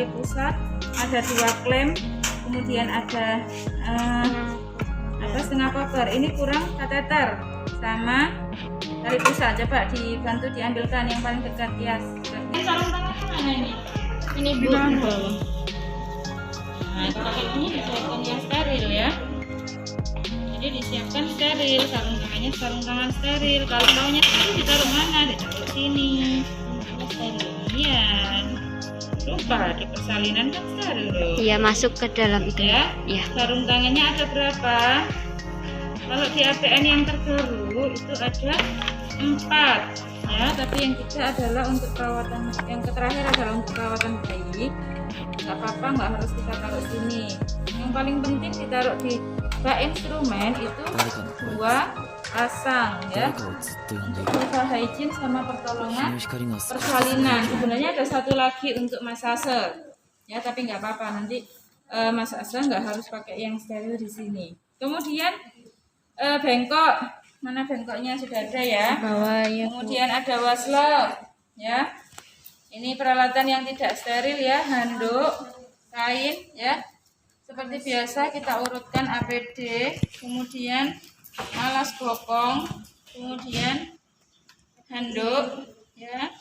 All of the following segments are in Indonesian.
tali pusat, ada 2 klem, kemudian ada setengah koper. Ini kurang kateter sama tali pusat. Coba dibantu diambilkan yang paling dekat ya. Ini sarung tangan mana ini? Ini Bu. Nah, kalau kayak gini disiapkan yang steril ya. Jadi disiapkan steril, sarung tangan steril. Kalau taunya steril ditaruh mana? Ditaruh sini. Steril. Iya. Lupa di persalinan kan steril loh. Iya, masuk ke dalam itu ya. Iya. Sarung tangannya ada berapa? Kalau di APN yang terbaru itu ada 4 ya, tapi yang 3 adalah untuk perawatan, yang terakhir adalah untuk perawatan bayi. Nggak apa-apa, nggak harus kita taruh sini. Yang paling penting ditaruh di bak instrumen itu 2 pasang ya, untuk hygiene sama pertolongan persalinan. Sebenarnya ada 1 lagi untuk massage ya, tapi nggak apa-apa, nanti massage nggak harus pakai yang steril di sini. Kemudian bengkok, mana bengkoknya sudah ada ya. Bawah ya. Kemudian ada washcloth ya. Ini peralatan yang tidak steril ya, handuk, kain ya. Seperti biasa kita urutkan APD, kemudian alas bokong, kemudian handuk ya.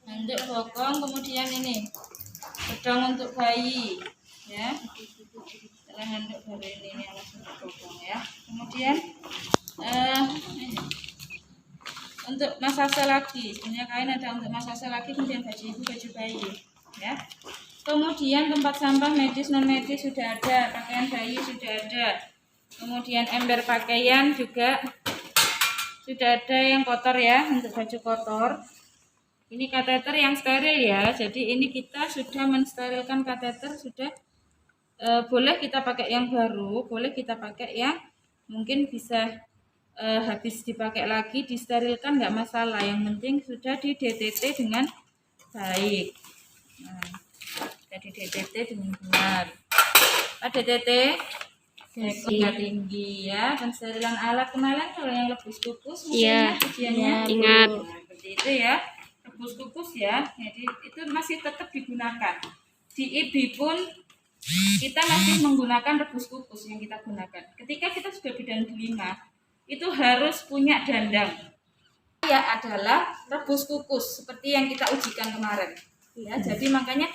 Handuk bokong, kemudian ini bedong untuk bayi ya. Handuk baru ini alas untuk bokong ya. Kemudian untuk massage lagi, sebenarnya kain ada untuk massage lagi, kemudian baju ibu, baju bayi ya. Kemudian tempat sampah medis non medis sudah ada, pakaian bayi sudah ada, kemudian ember pakaian juga sudah ada yang kotor ya, untuk baju kotor. Ini kateter yang steril ya, jadi ini kita sudah mensterilkan kateter, sudah boleh kita pakai yang baru, boleh kita pakai yang mungkin bisa habis dipakai lagi, disterilkan nggak masalah, yang penting sudah di DTT dengan baik. Nah, sudah di DTT dengan benar. Ada DTT tingkat tinggi ya, pensterilan alat. Kemarin kalau yang rebus kukus iya, ujiannya ingat seperti itu ya, rebus kukus ya, jadi itu masih tetap digunakan. Di IB pun kita masih menggunakan rebus kukus yang kita gunakan. Ketika kita sudah bidan kelima, itu harus punya dandang. Ya adalah rebus kukus seperti yang kita ujikan kemarin. Ya, jadi makanya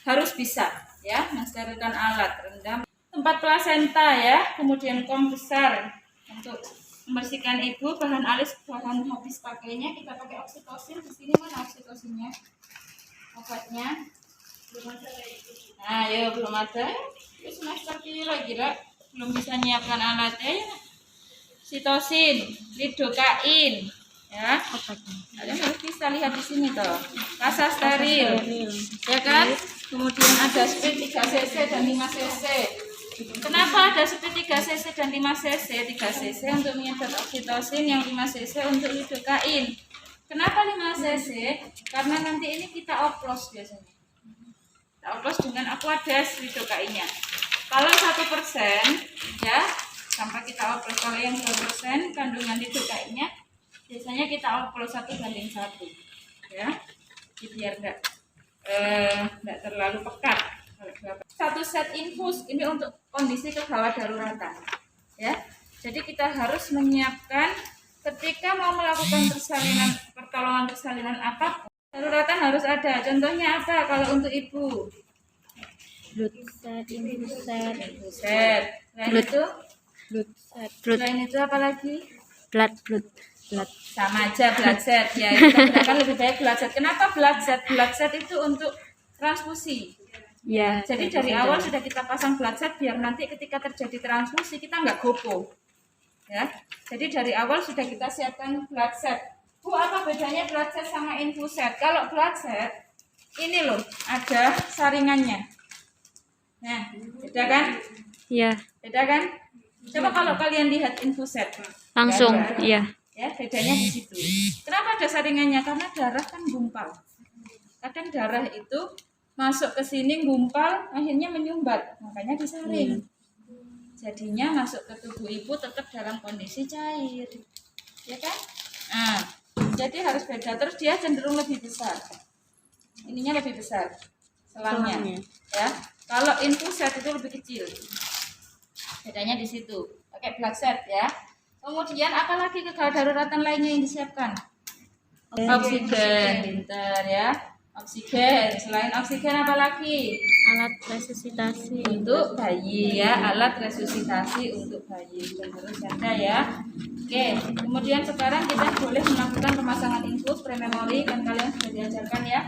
harus bisa ya mensterilkan alat, rendam. Tempat plasenta ya, kemudian kom besar untuk membersihkan ibu, bahan alis, bahan habis pakainya kita pakai oksitosin. Di sini mana oksitosinnya? Obatnya belum ada. Nah, ya belum ada. Ya, semester kira-kira belum bisa nyiapkan alatnya ya. Sitosin, lidokain, ya. Kalian harus bisa lihat di sini toh. Kasa steril, ya kan? Kemudian ada speed 3 cc dan 5 cc. Kenapa ada speed 3 cc dan 5 cc? 3 cc untuk menyedot oksitosin, yang 5 cc untuk lidokain. Kenapa 5 cc? Karena nanti ini kita oplos biasanya. Kita oplos dengan aquades lidokainnya. Kalau 1% ya, sampai kita oplos. Kalau yang 2% kandungan lidokainnya, biasanya kita oplos 1:1 ya. Jadi biar enggak terlalu pekat. 1 set infus ini untuk kondisi kegawat daruratan ya. Jadi kita harus menyiapkan ketika mau melakukan pertolongan persalinan apapun, daruratan harus ada. Contohnya apa kalau untuk ibu? Infuset. Selain itu apa lagi? blood. Sama aja blood set ya. Kita gunakan lebih baik blood set. Kenapa blood set? Blood set itu untuk transfusi. Ya. Jadi dari awal sudah kita pasang blood set biar nanti ketika terjadi transfusi kita nggak gopo. Ya. Jadi dari awal sudah kita siapkan blood set. Bu, apa bedanya blood set sama infuset? Kalau blood set ini loh ada saringannya. Nah, beda kan? Iya. Beda kan? Coba kalau kalian lihat infuset. Langsung, Darah. iya. Ya, bedanya di situ. Kenapa ada saringannya? Karena darah kan gumpal. Kadang darah itu masuk ke sini gumpal, akhirnya menyumbat, makanya disaring. Jadinya masuk ke tubuh ibu tetap dalam kondisi cair, ya kan? Nah, jadi harus beda. Terus dia cenderung lebih besar. Ininya lebih besar. selangnya. Selangnya. Ya, kalau infuset itu lebih kecil. Bedanya di situ. Pakai black set ya. Kemudian apalagi kedaruratan lainnya yang disiapkan? Oksigen, pinter ya. Oksigen. Selain oksigen apa lagi? Alat resusitasi. Untuk bayi ya, alat resusitasi untuk bayi dan harus ada ya. Oke, kemudian sekarang kita boleh melakukan pemasangan infus prememori, kan kalian sudah diajarkan ya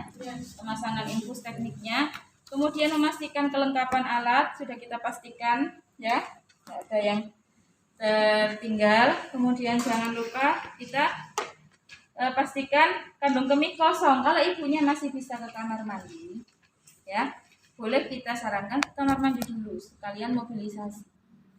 pemasangan infus tekniknya. Kemudian memastikan kelengkapan alat sudah kita pastikan ya, tidak ada yang tertinggal. Kemudian jangan lupa kita pastikan kandung kemih kosong. Kalau ibunya masih bisa ke kamar mandi ya, boleh kita sarankan ke kamar mandi dulu sekalian mobilisasi.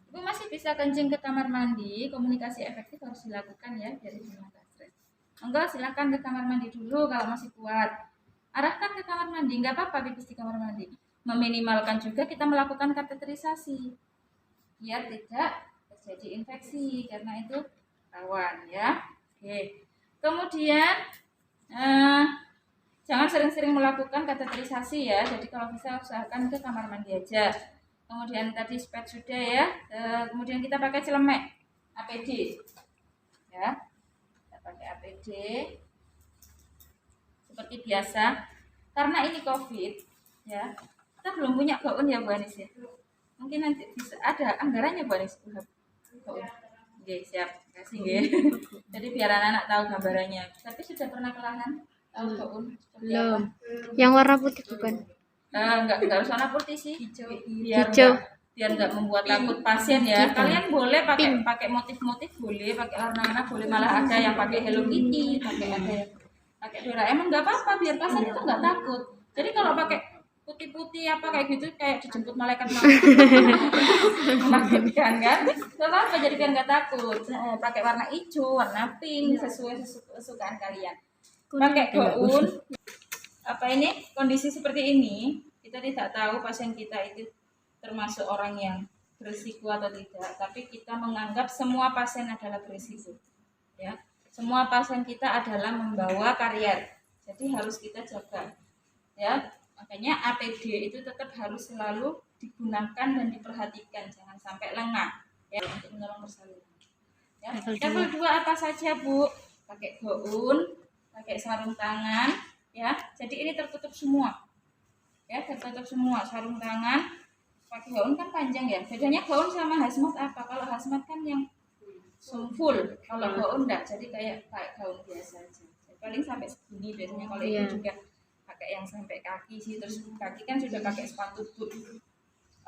Ibu masih bisa kencing ke kamar mandi, komunikasi efektif harus dilakukan ya biar ibu nggak stres. Enggak, silakan ke kamar mandi dulu kalau masih kuat. Arahkan ke kamar mandi, nggak apa-apa pipis di kamar mandi. Meminimalkan juga kita melakukan kateterisasi biar tidak terjadi infeksi karena itu rawan ya. Oke. Kemudian jangan sering-sering melakukan kateterisasi ya. Jadi kalau bisa usahakan ke kamar mandi aja. Kemudian tadi spet sudah ya. Kemudian kita pakai celemek APD. Ya. Kita pakai APD seperti biasa. Karena ini COVID ya. Kita belum punya gaun ya Bu Anis ya. Mungkin nanti bisa ada anggarannya Bu Anis. Gaun. Oke, siap. Kasih nggih. Jadi biar anak-anak tahu gambarannya. Tapi sudah pernah ke lahan? Tahu gaun? Belum. Yang warna putih bukan? Enggak harus warna putih sih. Hijau. Hijau. Biar enggak membuat takut pasien ya. Kalian boleh pakai motif-motif, boleh pakai warna-warna, boleh malah ada yang pakai Hello Kitty, ada yang pakai Doraemon, enggak apa-apa biar pasien itu enggak takut. Jadi kalau pakai putih-putih apa kayak gitu kayak dijemput malaikat menakutkan kan? Enggak apa-apa jadi biar enggak takut. Pakai warna hijau, warna pink sesuai kesukaan kalian. Pakai gaun apa ini kondisi seperti ini kita tidak tahu pasien kita itu termasuk orang yang berisiko atau tidak, tapi kita menganggap semua pasien adalah berisiko ya, semua pasien kita adalah membawa karier, jadi harus kita jaga ya. Makanya APD itu tetap harus selalu digunakan dan diperhatikan, jangan sampai lengah ya untuk menolong persalinan ya. Level 2 apa saja Bu? Pakai gaun, pakai sarung tangan ya, jadi ini tertutup semua ya, tertutup semua. Sarung tangan, pakai gaun kan panjang ya. Bedanya gaun sama hazmat apa? Kalau hazmat kan yang full, kalau gaun enggak, jadi kayak gaun biasa aja. Jadi paling sampai segini biasanya. Kalau itu juga pakai yang sampai kaki sih, terus kaki kan sudah pakai sepatu boot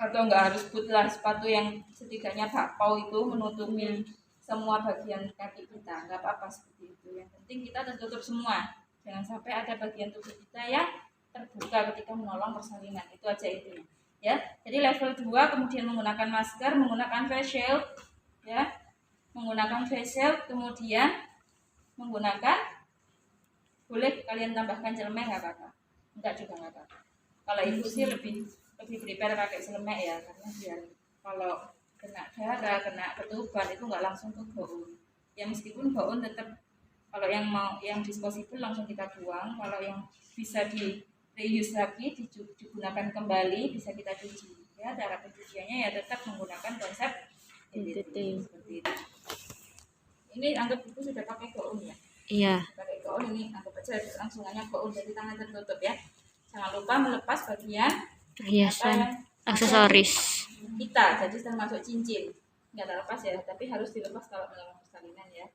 atau enggak harus boot lah, sepatu yang setidaknya bakpao itu menutupi semua bagian kaki kita, enggak apa-apa seperti itu. Yang penting kita tertutup semua, jangan sampai ada bagian tubuh kita yang terbuka ketika menolong persalinan, itu aja intinya ya. Jadi level 2 kemudian menggunakan masker, menggunakan face shield ya, menggunakan face shield, kemudian menggunakan, boleh kalian tambahkan celemek nggak apa-apa, enggak juga nggak apa-apa. Kalau ibu sih lebih prepare pakai celemek ya, karena biar kalau kena darah, kena ketuban itu nggak langsung ke gaun ya. Meskipun gaun tetap kalau yang mau yang disposable langsung kita buang, kalau yang bisa di reuse lagi, digunakan kembali, bisa kita cuci ya. Cara pencuciannya ya tetap menggunakan konsep DTT seperti itu. Ini anggap ibu sudah pakai gaun ya. Iya. Pakai gaun ini anggap aja langsung hanya gaun, jadi tangan tertutup ya. Jangan lupa melepas bagian Perhiasan, aksesoris kita, jadi termasuk cincin nggak terlepas ya, tapi harus dilepas kalau menolong persalinan ya.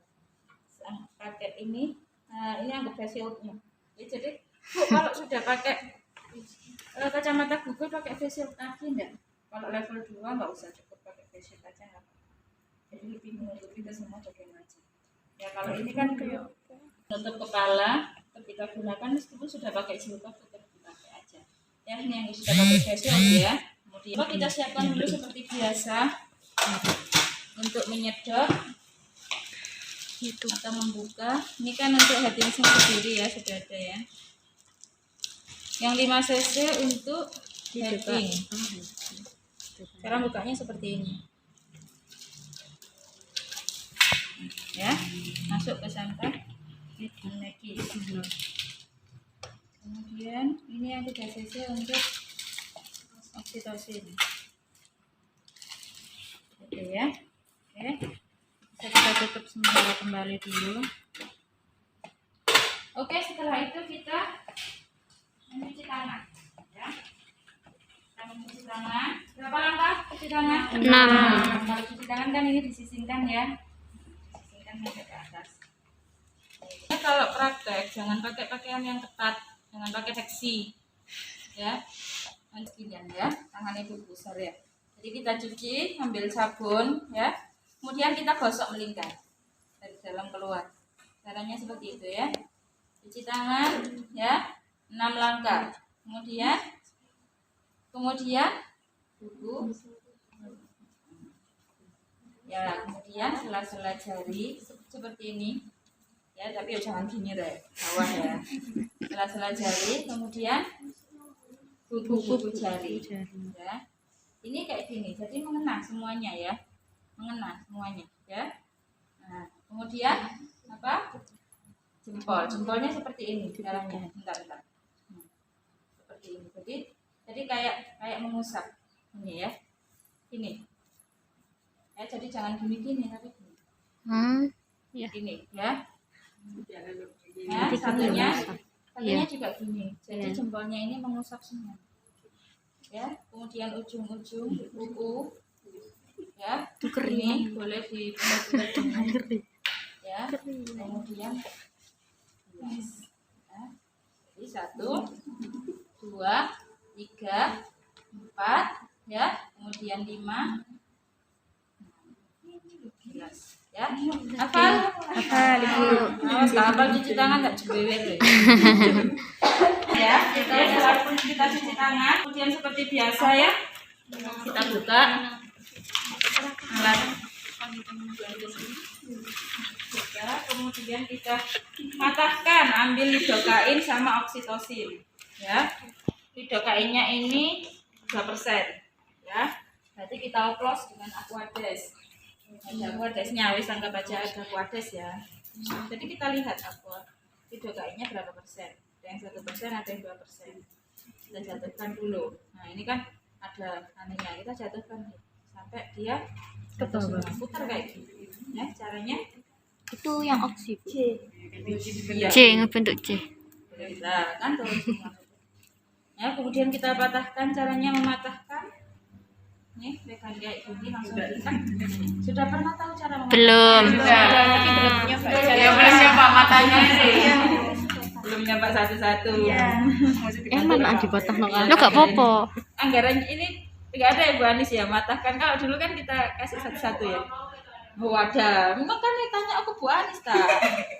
Pakai ini, nah ini anggap face shieldnya ya. Jadi Bu, kalau sudah pakai kacamata Google pakai face shield lagi enggak? Kalau level 2 nggak usah, cukup pakai face shield aja nggak apa-apa. Jadi lebih menutupi ke semua bagian wajah ya. Kalau ini kan menutup kepala, ketika gunakan meskipun sudah pakai jilbab tetap dipakai aja ya. Ini yang sudah pakai face shield ya. Kemudian kita siapkan dulu seperti biasa untuk menyedot itu. atau membuka. Ini kan untuk hadiahnya sendiri ya, sudah ada ya. Yang 5 cc untuk heading. Cara bukanya seperti ini ya, masuk ke sampah heading lagi. Kemudian ini yang 3 cc untuk oksitosin. Oke ya. Oke. Bisa kita tutup sementara kembali dulu. Oke, setelah itu kita mencuci tangan. Ya. Kita mencuci tangan. Berapa langkah cuci tangan? 6. Kalau cuci tangan kan ini disisingkan ya. Disisingkan sampai ke atas. Nah, kalau praktek jangan pakai pakaian yang ketat, jangan pakai seksi. Ya. Sekian ya, tangan itu besar ya. Jadi kita cuci, ambil sabun ya. Kemudian kita gosok melingkar dari dalam keluar. Caranya seperti itu ya. Cuci tangan ya, 6 langkah. Kemudian buku ya, kemudian sela-sela jari seperti ini ya, tapi jangan gini deh, bawah ya. Sela-sela jari, kemudian buku jari ya. Ini kayak gini, jadi mengena semuanya ya, mengena semuanya ya. Nah, kemudian apa? Jempolnya seperti ini caranya. Bentar. Seperti ini. Jadi kayak mengusap ini ya. Ini. Ya, jadi jangan gini tapi gini. Ya. Gini ya. Ya, satunya juga gini. Jadi jempolnya ini mengusap semua. Ya, kemudian ujung-ujung buku ya. Ini boleh diputar-putar ya. Kemudian ya. Jadi 1, 2, 3, 4 ya, kemudian 5, 11 ya. Hafal awas hafal cuci tangan nggak jebelek ya. Kita cuci tangan, kemudian seperti biasa ya, kita buka alat ya, kemudian kita matahkan, ambil lidokain sama oksitosin ya. Lidokainnya ini 2% ya, berarti kita oplos dengan aquades. Ada aquadesnya, wis anggap aja ada aquades ya. Jadi kita lihat lidokainnya berapa persen, ada yang 1%, ada yang 2%. Kita jatuhkan dulu. Nah ini kan ada anehnya, kita jatuhkan sampai dia putar kayak gini ya. Caranya Itu yang oksi. ya, C, ngebentuk C. nah, kan turun semua. Ya, kemudian kita patahkan. Caranya mematahkan nih, pegang kayak gini langsung kita. Sudah pernah tahu cara mematahkan? Belum. Tapi belum nyoba. Ya, belum nyoba matanya sih. Belum nyoba satu-satu. Mana dipotong lo gak popo. Anggaran ini nggak ada ya Bu Anis ya, matahkan. Kalau dulu kan kita kasih satu-satu ya. Oh ada, memang kan tanya aku Bu Anis tak?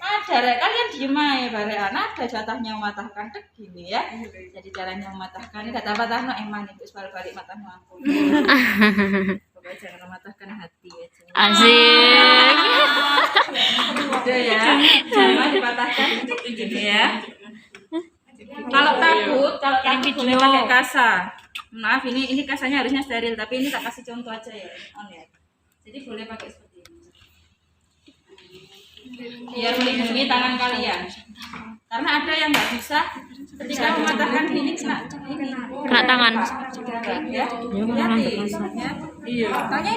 Ada, Rek. Kalian diem aja barean, ada jatahnya mematahkan dek gini ya. Jadi caranya mematahkan ini kata patahno eman itu balik matahno aku. Pokoknya jangan mematahkan hati aja. Asik. Gitu ya. Jangan dipatahkan gini ya. Kalau takut boleh pakai kasa. Maaf ini kasanya harusnya steril, tapi ini tak kasih contoh aja ya. On ya. Jadi boleh pakai seperti ini. Biar melindungi tangan kalian. Karena ada yang nggak bisa ketika mematahkan ini kena tangan. Ya. Iya. Tanya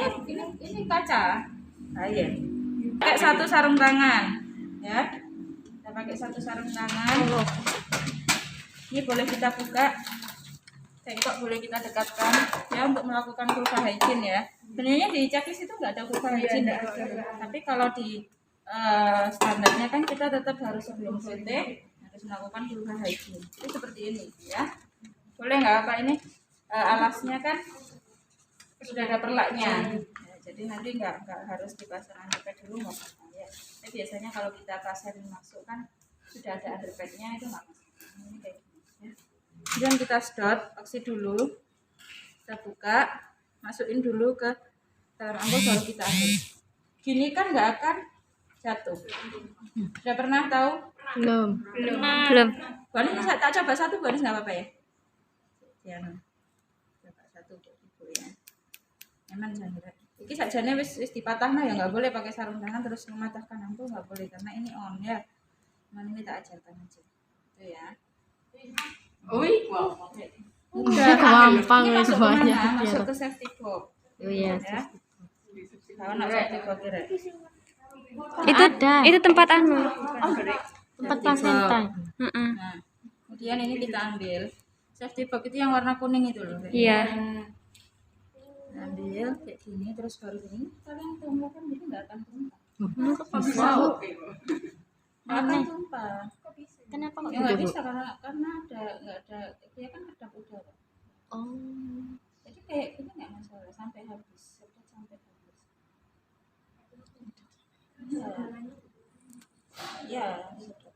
ini kaca. Nah, iya. Pakai satu sarung tangan. Ya. Kita pakai satu sarung tangan. Ini boleh kita buka. Tengkok boleh kita dekatkan ya untuk melakukan vulva hygiene ya. Sebenarnya di checklist itu nggak ada vulva hygiene ya. Tapi kalau di standarnya kan kita tetap harus sebelum VT harus melakukan vulva hygiene. Itu seperti ini ya. Boleh nggak apa ini alasnya kan sudah ada perlaknya. Ya, jadi nanti nggak harus dipasang underpad dulu nggak apa-apa ya. Tapi biasanya kalau kita pasang masuk kan sudah ada underpadnya itu nggak masalah. Ini kayak gini ya. Kemudian kita sedot oksi dulu, kita buka, masukin dulu ke dalam angkut baru kita ambil. Gini kan nggak akan jatuh. Sudah pernah tahu? Belum. Baris tak coba satu, baris nggak apa-apa ya? Ya, coba satu ibu ya. Emang jangan. Ini sajane wis dipatahno ya nggak boleh pakai sarung tangan terus mematahkan angkut nggak boleh karena ini on ya. Ini tak ajarkan aja. Itu ya. Udah, Gampang ini masuk semuanya. kemana? Masuk ke safety box. Oh iya. Ya. Kalau nak safety box kira. Itu ada. Itu tempat anu. Tempat santai. Heeh. Nah, kemudian ini kita ambil safety box itu yang warna kuning itu loh. Iya. Ambil kayak gini terus baru ini kalian tumpah kan jadi nggak akan tumpah. Wow. Nggak akan tumpah. Kenapa kok Ya nggak gitu, Bu? bisa karena nggak ada dia kan kedap udara. Oh. Jadi kayak gini nggak masalah sampai habis, sampai habis. Ya, sudah.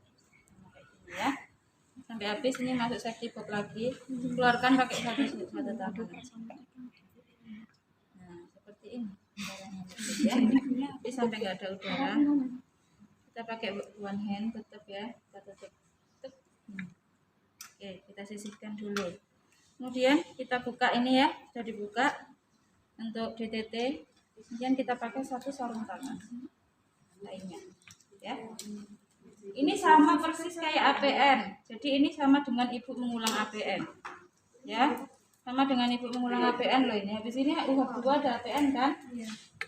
Nah, kayak gini ya. Sampai habis ini masuk safety box lagi, keluarkan pakai satu tangan. Nah, seperti ini. Ya, tapi sampai nggak ada udara, kita pakai one hand tetap ya, kita tutup. Oke, kita sisihkan dulu. Kemudian kita buka ini ya, sudah dibuka untuk DTT. Kemudian kita pakai satu sarung tangan lainnya, ya. Ini sama persis kayak APN. Jadi ini sama dengan ibu mengulang APN, ya. Sama dengan ibu mengulang APN loh ini. Habis ini UHAP 2 ada APN kan?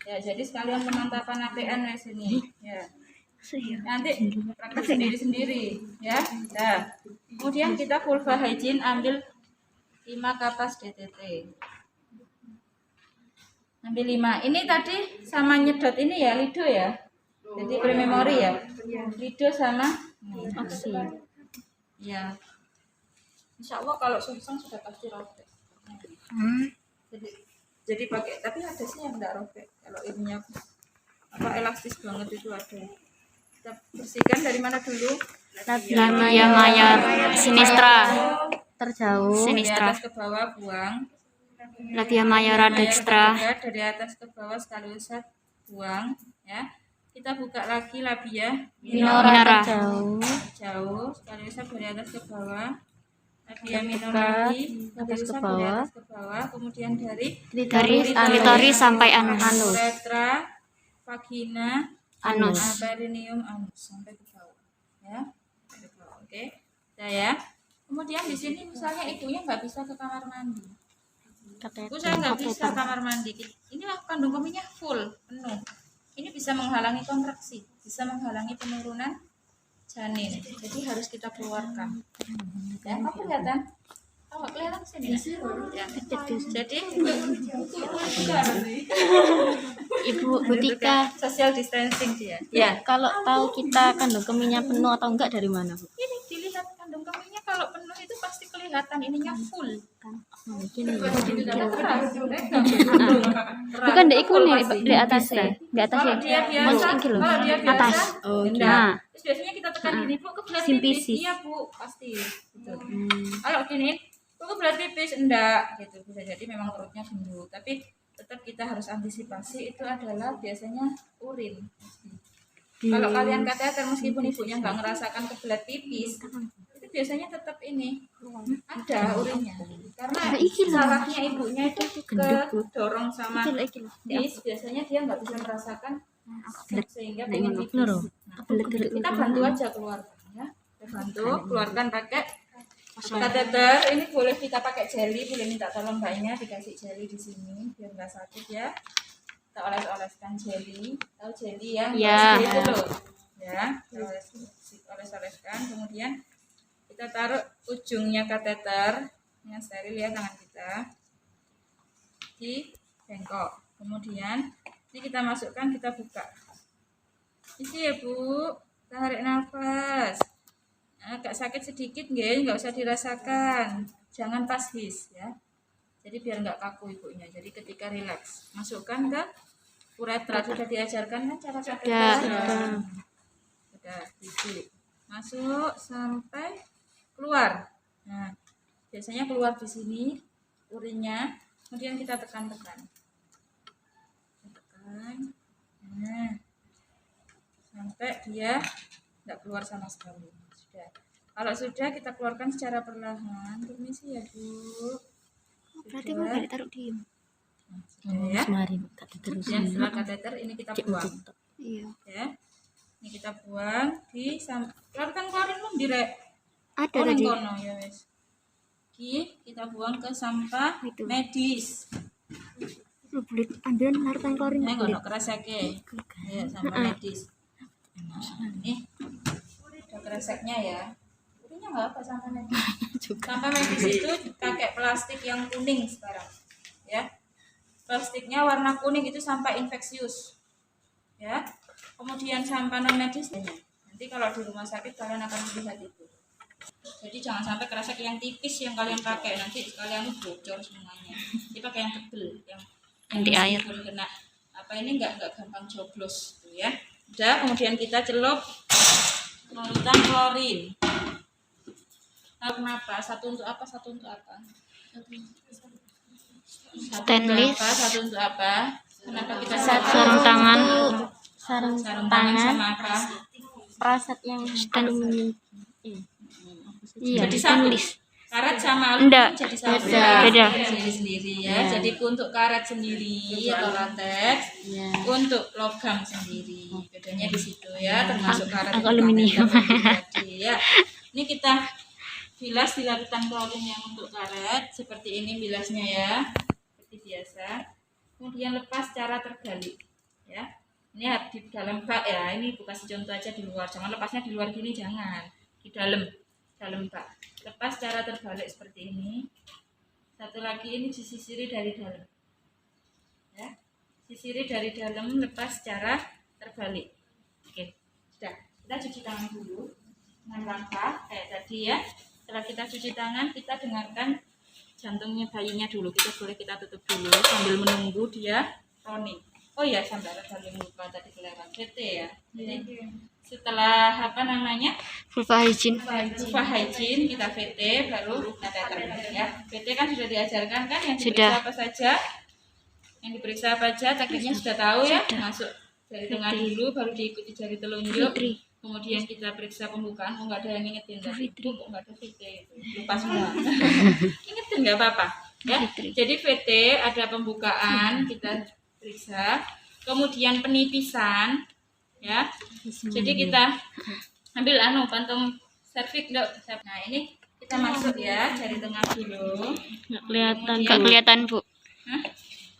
Ya, jadi sekalian pemantapan APN di sini, ya. Nanti praktek sendiri-sendiri, ya. Nah, kemudian kita vulva hygiene ambil 5 kapas DTT. Ambil 5. Ini tadi sama nyedot ini ya, lido ya. Jadi pre-memory ya. Lido sama Oksi. ya. Insya Allah kalau sungsang sudah pasti robek. Jadi pakai, tapi ada sih yang enggak robek. Kalau ininya apa elastis banget itu ada. Kita bersihkan dari mana dulu? Labia mayor sinistra. Terjauh. Dari Sinistra. atas ke bawah buang. Labia mayora dextra. Dari atas ke bawah sekaligus buang, ya. Kita buka lagi labia Minora. Terjauh. jauh sekaligus dari atas ke bawah. Labia minor lagi atas ke sekaligus dari bawah. atas ke bawah. Kemudian dari Dari klitoris sampai anus. uretra, vagina, Anus. perineum, anus sampai ke bawah, ya. Sampai ke bawah. Oke, udah ya. Kemudian di sini misalnya ibunya nggak bisa ke kamar mandi. Bu, saya nggak bisa kamar mandi. Ini kandung kemihnya full, penuh. Ini bisa menghalangi kontraksi, bisa menghalangi penurunan janin. Jadi harus kita keluarkan. Ya, apa kelihatan? Oh, kelihatan sini. Ya. Jadi Ibu Butika, social distancing dia. ya kalau tahu kita kandung kemihnya penuh atau enggak dari mana, Bu? Ini dilihat kandung kemihnya kalau penuh itu pasti kelihatan ininya full. Mungkin ya. Keras. Bukan di iku nih di atas ya. Di atas ya. Kalau dia biasa, Masuk iki loh. kalau dia biasa, Atas. Oh, enggak. Nah. Terus biasanya kita tekan gini, Bu, kebelet Simpisis. pipis. Iya, Bu, pasti. Gitu. Kalau gini, Bu, kebelet pipis, enggak. Gitu. Bisa jadi memang perutnya gendut. Tapi tetap kita harus antisipasi itu adalah biasanya urin. Kalau kalian kateter meskipun ibunya nggak ngerasakan kebelet pipis, itu biasanya tetap ini ada urinnya. Karena salahnya ibunya itu kedorong sama bis, biasanya dia nggak bisa merasakan sehingga pengen pipis. Nah, kita bantu aja keluarkan ya. Kita bantu keluarkan pakai kateter. Ini boleh kita pakai jeli, boleh minta tolong mbaknya dikasih jeli di sini biar nggak sakit ya. Kita oles-oleskan jeli, tahu jeli ya? Ya. Itu loh, ya, oles-oleskan. Kemudian kita taruh ujungnya kateter yang steril ya tangan kita di bengkok. Kemudian ini kita masukkan, kita buka. Isi ya Bu, tarik nafas. Agak sakit sedikit nggak usah dirasakan. Jangan pas his ya. Jadi biar nggak kaku ibunya. Jadi ketika rileks, masukkan ke uretra. Sudah diajarkan kan cara kateter? Sudah, isi. Masuk sampai keluar. Nah, biasanya keluar di sini urinnya. Kemudian kita tekan-tekan. Tekan. Nah, sampai dia nggak keluar sama sekali. Sudah. Kalau sudah kita keluarkan secara perlahan. Permisi ya Bu. Berarti mau ditaruh di. Sudah ya. Mari kateter. Kemudian setelah kateter ini kita buang. Iya. Ya. Ini kita buang di keluarkan belum direk. Ada Oh, ning tadi. kono ya wis. Iki kita buang ke sampah Itu. medis. Lu bulit ambil larutkan klorin Nah, bulit. ngono kereseke. Ya, sampah medis. Nah, ini ada kereseknya ya. Putihnya nggak apa sampah medis. Sampah medis itu pakai plastik yang kuning sekarang. Ya. Plastiknya warna kuning itu sampah infeksius. Ya. Kemudian sampah non medis. Nanti kalau di rumah sakit kalian akan melihat itu. Jadi jangan sampai kresek yang tipis yang kalian pakai, nanti kalian bocor semuanya. Jadi pakai yang tebel, yang Anti air. meskipun kena apa ini nggak gampang joblos, gitu ya. Udah, kemudian kita celup larutan klorin. Nah, kenapa? Satu untuk apa? Satu untuk apa? Satu untuk Stainless. apa? Satu untuk apa? Kenapa kita Sarung tangan. Sarung tangan sama apa? Praset yang aluminium. Iya, Jadi satu. stainless. Karet sama Enggak, aluminium jadi satu. beda. Sendiri-sendiri ya. Jadi untuk karet sendiri atau latex, untuk logam sendiri. Bedanya di situ ya, termasuk karet Aku aluminium. tadi ya. Ini kita bilas di larutan klorin yang untuk karet seperti ini bilasnya ya. Seperti biasa. Kemudian lepas cara terbalik ya. Ini di dalam bak ya. Ini bukan contoh aja di luar. Jangan lepasnya di luar gini, jangan. Di dalam bak. Lepas cara terbalik seperti ini. Satu lagi ini disisiri dari dalam ya, sisiri dari dalam, lepas cara terbalik. Oke, sudah, kita cuci tangan dulu dengan langkah kayak tadi ya. Setelah kita cuci tangan, kita dengarkan jantungnya bayinya dulu. Kita tutup dulu sambil menunggu dia toning. Oh ya, sampai ada yang lupa tadi kelewat CT ya. Jadi setelah apa namanya Vulva hygiene. Vulva hygiene kita VT baru kateter ya. VT kan sudah diajarkan kan yang diperiksa Sudah. apa saja, yang diperiksa apa aja, tekniknya sudah tahu ya. Masuk dari tengah dulu, baru diikuti jari telunjuk, kemudian kita periksa pembukaan. Nggak ada yang ngingetin tadi, kok nggak ada VT itu, lupa semua. Ingetin nggak apa-apa ya. Jadi VT ada pembukaan kita periksa, kemudian penipisan ya. Jadi kita ambil kantung servik dok. Nah ini kita masuk ya dari tengah dulu. Nggak kelihatan Bu. Hah?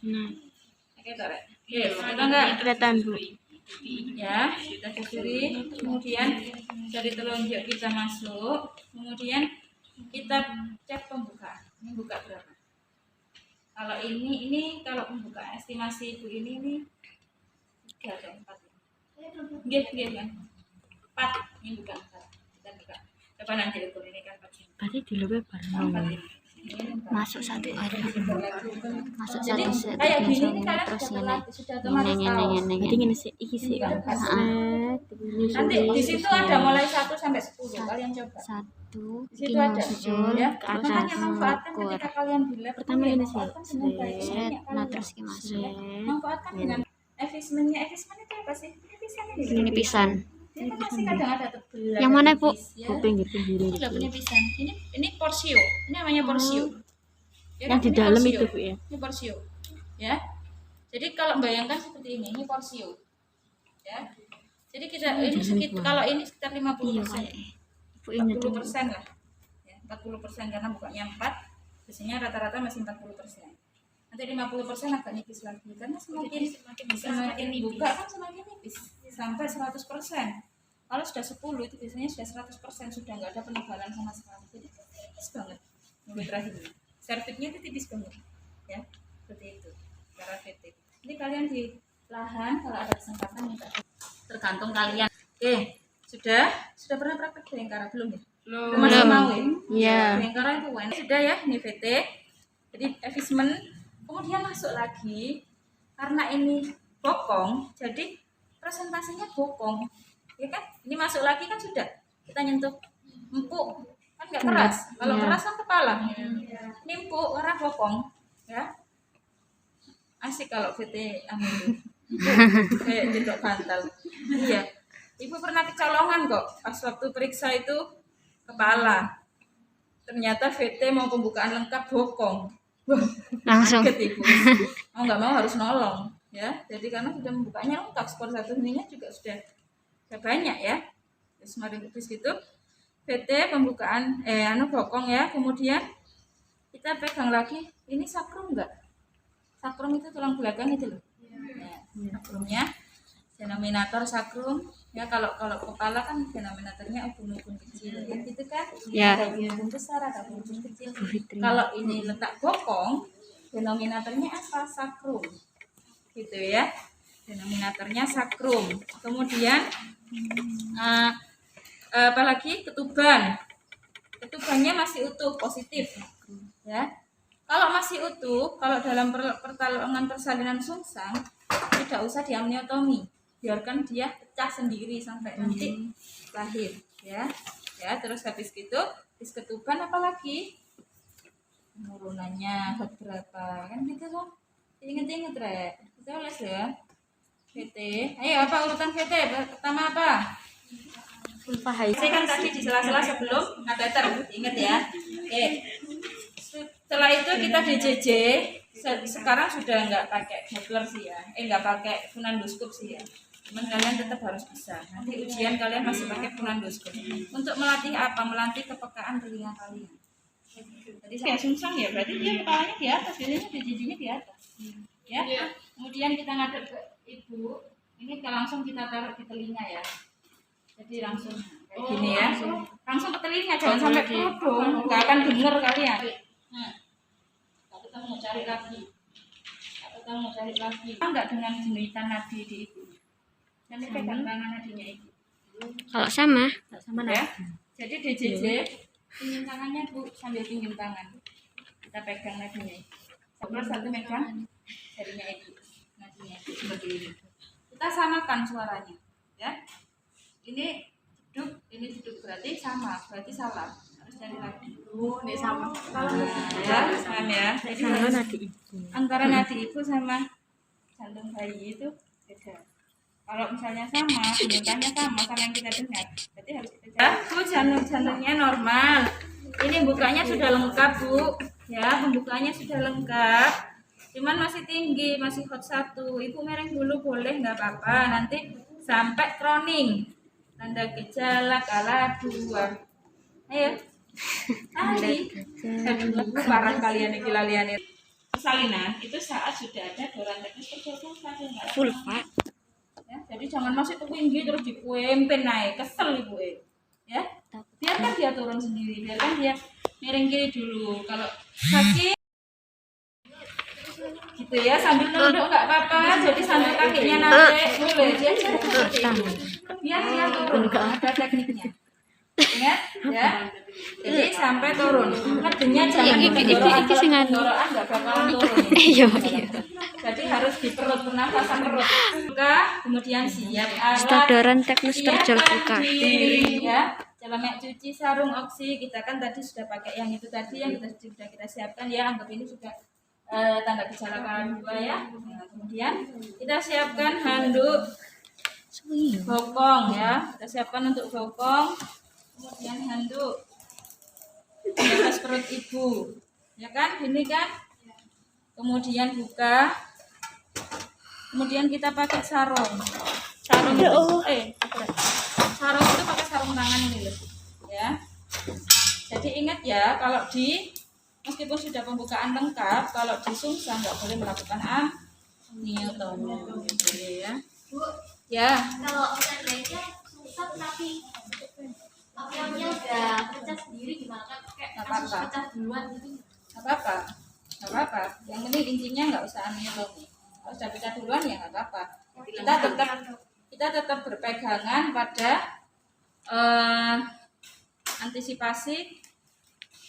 Nah, Oke Torek. Oke, kita enggak kelihatan Bu. ya, kita susuri, kemudian dari telunjuk kita masuk, kemudian kita cek pembukaan. Ini buka berapa? Kalau ini kalau pembukaan estimasi ibu ini 3 atau 4. Nggih kan. 4 ini bukan 4. Kita buka. Coba nanti ukur ini kan 4 cm. Berarti di luar bareng. 4 ini. Masuk satu hari. Masuk Jadi satu set. kayak gini ini kalian terus sudah ini. terlatih, sudah otomatis tahu. Berarti Ini sih iki sih. Nanti di situ ada mulai 1 sampai 10. Kalian coba. Satu. Di situ ada ya. ke atas. Makanya manfaatkan Ukur. ketika kalian di lab. Pertama ini sih. manfaatkan dengan baik. Set. Banyak Nah kalian. terus kita masuk. Manfaatkan dengan efismennya. Efismen itu apa sih? Penipisan ini. Penipisan. Ini kan masih kadang ada tebel. Yang mana, Bu? Ya. Pinggir-pinggir. Ini loh penipisan. Ini porsio. Ini namanya porsio. Ya Yang kan? di Ini dalam porsio. itu Bu ya. Ini porsio. Ya. Jadi kalau bayangkan seperti ini porsio. Ya. Jadi kita ini sekitar kalau ini sekitar 50%. Bu ini 40% lah. Ya, 40% karena bukanya 4. Biasanya rata-rata masih 40%. Nanti 50% agak nipis lagi karena semakin buka kan semakin nipis sampai 100%. Kalau sudah 10 itu biasanya sudah 100%, sudah nggak ada penebalan sama sekali. Jadi tipis banget mulut rahimnya. Serviknya itu tipis banget. Ya, seperti itu. Cara VT. Ini kalian di lahan kalau ada kesempatan minta tergantung kalian. Oke, sudah pernah praktek Bayangkara belum ya? Belum. Masih mau ya? Iya. Bayangkara itu enak. Sudah ya, ini VT. Jadi efismen. Kemudian masuk lagi karena ini bokong, jadi presentasinya bokong. Ya kan? Ini masuk lagi kan sudah kita nyentuh empuk. Kan nggak keras. Kalau keras kan kepala. Ini empuk karena bokong, ya. Asik kalau VT itu. Kayak jendok bantal. Iya. Ibu pernah kecolongan kok pas waktu periksa itu kepala. Ternyata VT mau pembukaan lengkap bokong. Wah, langsung. kaget ibu. Mau nggak mau harus nolong, ya. Jadi karena sudah membukanya lengkap, skor 1 ininya juga sudah banyak ya. Terus mari terus gitu. VT pembukaan bokong ya. Kemudian kita pegang lagi, ini sakrum enggak? Sakrum itu tulang belakang itu loh. Ya, sakrumnya, denominator sakrum. Ya kalau kepala kan denominatornya ubun-ubun kecil kan gitu kan? Ya. Ada ubun besar, ada ubun kecil. Kalau ini letak bokong, denominatornya apa? Sakrum. Gitu ya. Denominatornya sakrum. Kemudian apalagi ketuban. Ketubannya masih utuh, positif. Ya. Kalau masih utuh, kalau dalam pertolongan persalinan sungsang tidak usah diamniotomi, biarkan dia pecah sendiri sampai nanti lahir, ya. Ya, terus habis ketuban apalagi penurunannya berapa kan gitu loh. Ingat-ingat Rek. Kita les ya. VT. Ayo apa urutan VT? Pertama apa? Saya kan tadi di sela-sela sebelum kateter, ingat ya. Oke. Setelah itu kita DJJ. Sekarang sudah nggak pakai Doppler sih ya. Nggak pakai funendoskop sih ya. Cuman kalian tetap harus bisa. Nanti ujian kalian masih pakai funendoskop. Untuk melatih apa? Melatih kepekaan telinga kalian. Jadi saya sungsang ya, berarti dia kepalanya di atas, biasanya DJJ-nya di atas. Ya. Kemudian kita ngadep ke ibu. Ini langsung kita taruh di telinga ya. Jadi langsung kayak gini ya, langsung ke telinga, jangan sampai perut dong, nggak akan denger kalian. Nah, kita mau cari lagi, enggak dengan jenitan nadi di ibu. Dan ini pegang tangan nadinya ibu. Kalau sama Ya. Jadi DJJ, pinggir tangannya bu sambil pinggir tangan, kita pegang nadinya. Satu megang jarinya ibu, nadinya ibu seperti ini. Kita samakan suaranya, ya. Ini duduk berarti sama, berarti salah. Harus cari lagi. Ini sama. Ya, sama ya. Jadi antara nadi ibu sama jantung bayi itu beda. Kalau misalnya sama, bentukannya sama yang kita dengar, berarti harus kita cari. Bu, jantungnya normal. Ini bukanya sudah lengkap, Bu. Ya, pembukaannya sudah lengkap. Cuman masih tinggi, masih hot 1. Ibu mereng dulu boleh, nggak apa-apa. Nanti sampai kroning. Tanda gejala kala 2. Ayo. Parah kalian ini lalian itu. Persalinan itu saat sudah ada doran teknis perjalanan full Pak. Ya, jadi jangan masih tinggi terus dikuempin naik, kesel ibu ya. Biarkan dia turun sendiri, biarkan dia miring kiri dulu. Kalau sakit gitu ya, sambil nunduk nggak apa-apa, jadi sambil kakinya naik boleh dia seperti itu. Biar dia turun, ada tekniknya. Ingat ya, jadi sampai turun. Ngedenya jangan dorong nggak bakalan turun. Jadi harus di perut, pernafasan perut. Buka, kemudian siap alat. Stodoran teknis terjal buka. Ya, celemek cuci sarung oksi. Kita kan tadi sudah pakai yang itu tadi yang sudah kita siapkan ya. Anggap ini sudah tanda gejala kala 2 ya. Nah, kemudian kita siapkan handuk bokong ya. Kita siapkan untuk bokong. Kemudian handuk di atas perut ibu. Ya kan? Ini kan? Kemudian buka. Kemudian kita pakai sarung. Sarung itu sarung itu pakai sarung tangan ini loh. Ya. Jadi ingat ya, kalau meskipun sudah pembukaan lengkap, kalau di sungsang nggak boleh melakukan amniotomi. Ya. Ya. Kalau seandainya sungsang tapi amniotnya udah pecah sendiri gimana kan? Kayak kasus pecah duluan gitu. Nggak apa-apa. Yang penting intinya nggak usah amniotomi. Kalau sudah pecah duluan ya nggak apa-apa. Kita tetap berpegangan pada antisipasi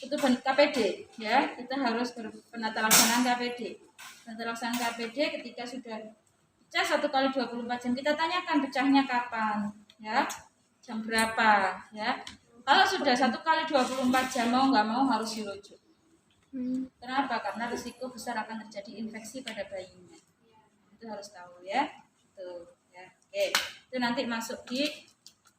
itu KPD ya. Kita harus penata laksanaan KPD. Penata laksanaan KPD ketika sudah pecah 1 kali 24 jam kita tanyakan pecahnya kapan ya, jam berapa ya. Kalau sudah 1 kali 24 jam mau nggak mau harus dirujuk. Kenapa? Karena risiko besar akan terjadi infeksi pada bayinya. Itu harus tahu ya. Tuh ya. Oke. Itu nanti masuk di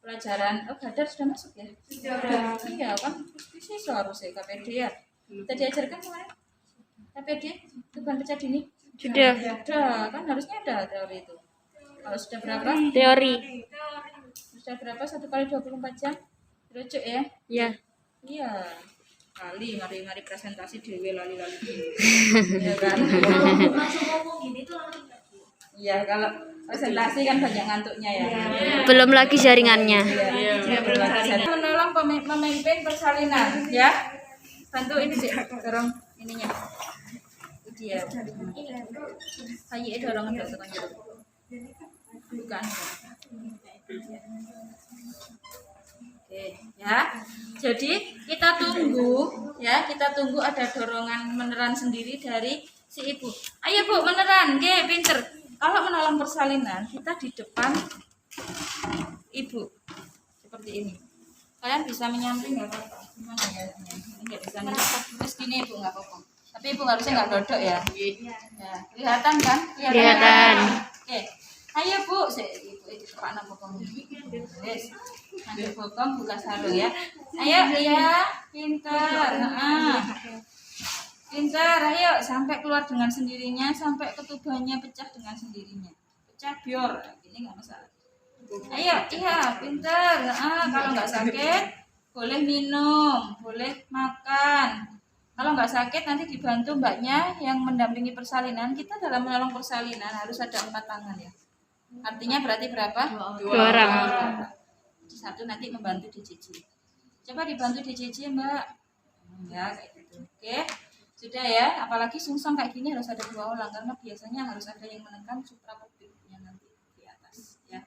pelajaran. Badar sudah masuk ya? Sudah. Iya kan? Ini seharusnya KPD ya. Kita diajarkan kemarin KPD tuban pecah dini. Sudah. Kan harusnya ada teori itu. Kalau sudah berapa? Teori. Sudah berapa 1 kali 24 jam? Rujuk ya. Ya. Iya. Mari presentasi dhewe lali-lali. Iya kan? Kalau langsung ngomong gini tuh langsung nggak, Bu? Iya, kalau presentasi kan banyak ngantuknya ya. Belum lagi jaringannya. Menolong pemimpin persalinan ya. Bantu ini sih, dorong ininya. Itu dia. Ayo dorong ke tekan gitu. Bukan. Oke, ya. Jadi kita tunggu ada dorongan meneran sendiri dari si ibu. Ayo Bu, meneran, nggih, pinter. Kalau menolong persalinan, kita di depan ibu. Seperti ini. Kalian bisa menyamping nggak apa-apa. Gimana ya? Ini nggak bisa nih. Terus gini ibu nggak apa-apa. Tapi ibu harusnya nggak dodok ya. Ya, kelihatan kan? Kelihatan. Oke. Ayo Bu, ibu itu tepak bokong. Yes. Ambil bokong, buka sarung ya. Ayo, iya, pintar. Pintar, ayo sampai keluar dengan sendirinya, sampai ketubannya pecah dengan sendirinya. Pecah bior, ini nggak masalah. Ayo, iya, pintar. Kalau nggak sakit, boleh minum, boleh makan. Kalau nggak sakit, nanti dibantu mbaknya yang mendampingi persalinan. Kita dalam menolong persalinan harus ada 4 tangan ya. Artinya berarti berapa? 2 orang. Satu nanti membantu DJJ. Coba dibantu DJJ Mbak. Ya kayak gitu. Oke. Sudah ya. Apalagi sungsang kayak gini harus ada 2 orang karena biasanya harus ada yang menekan suprapubiknya nanti di atas. Ya.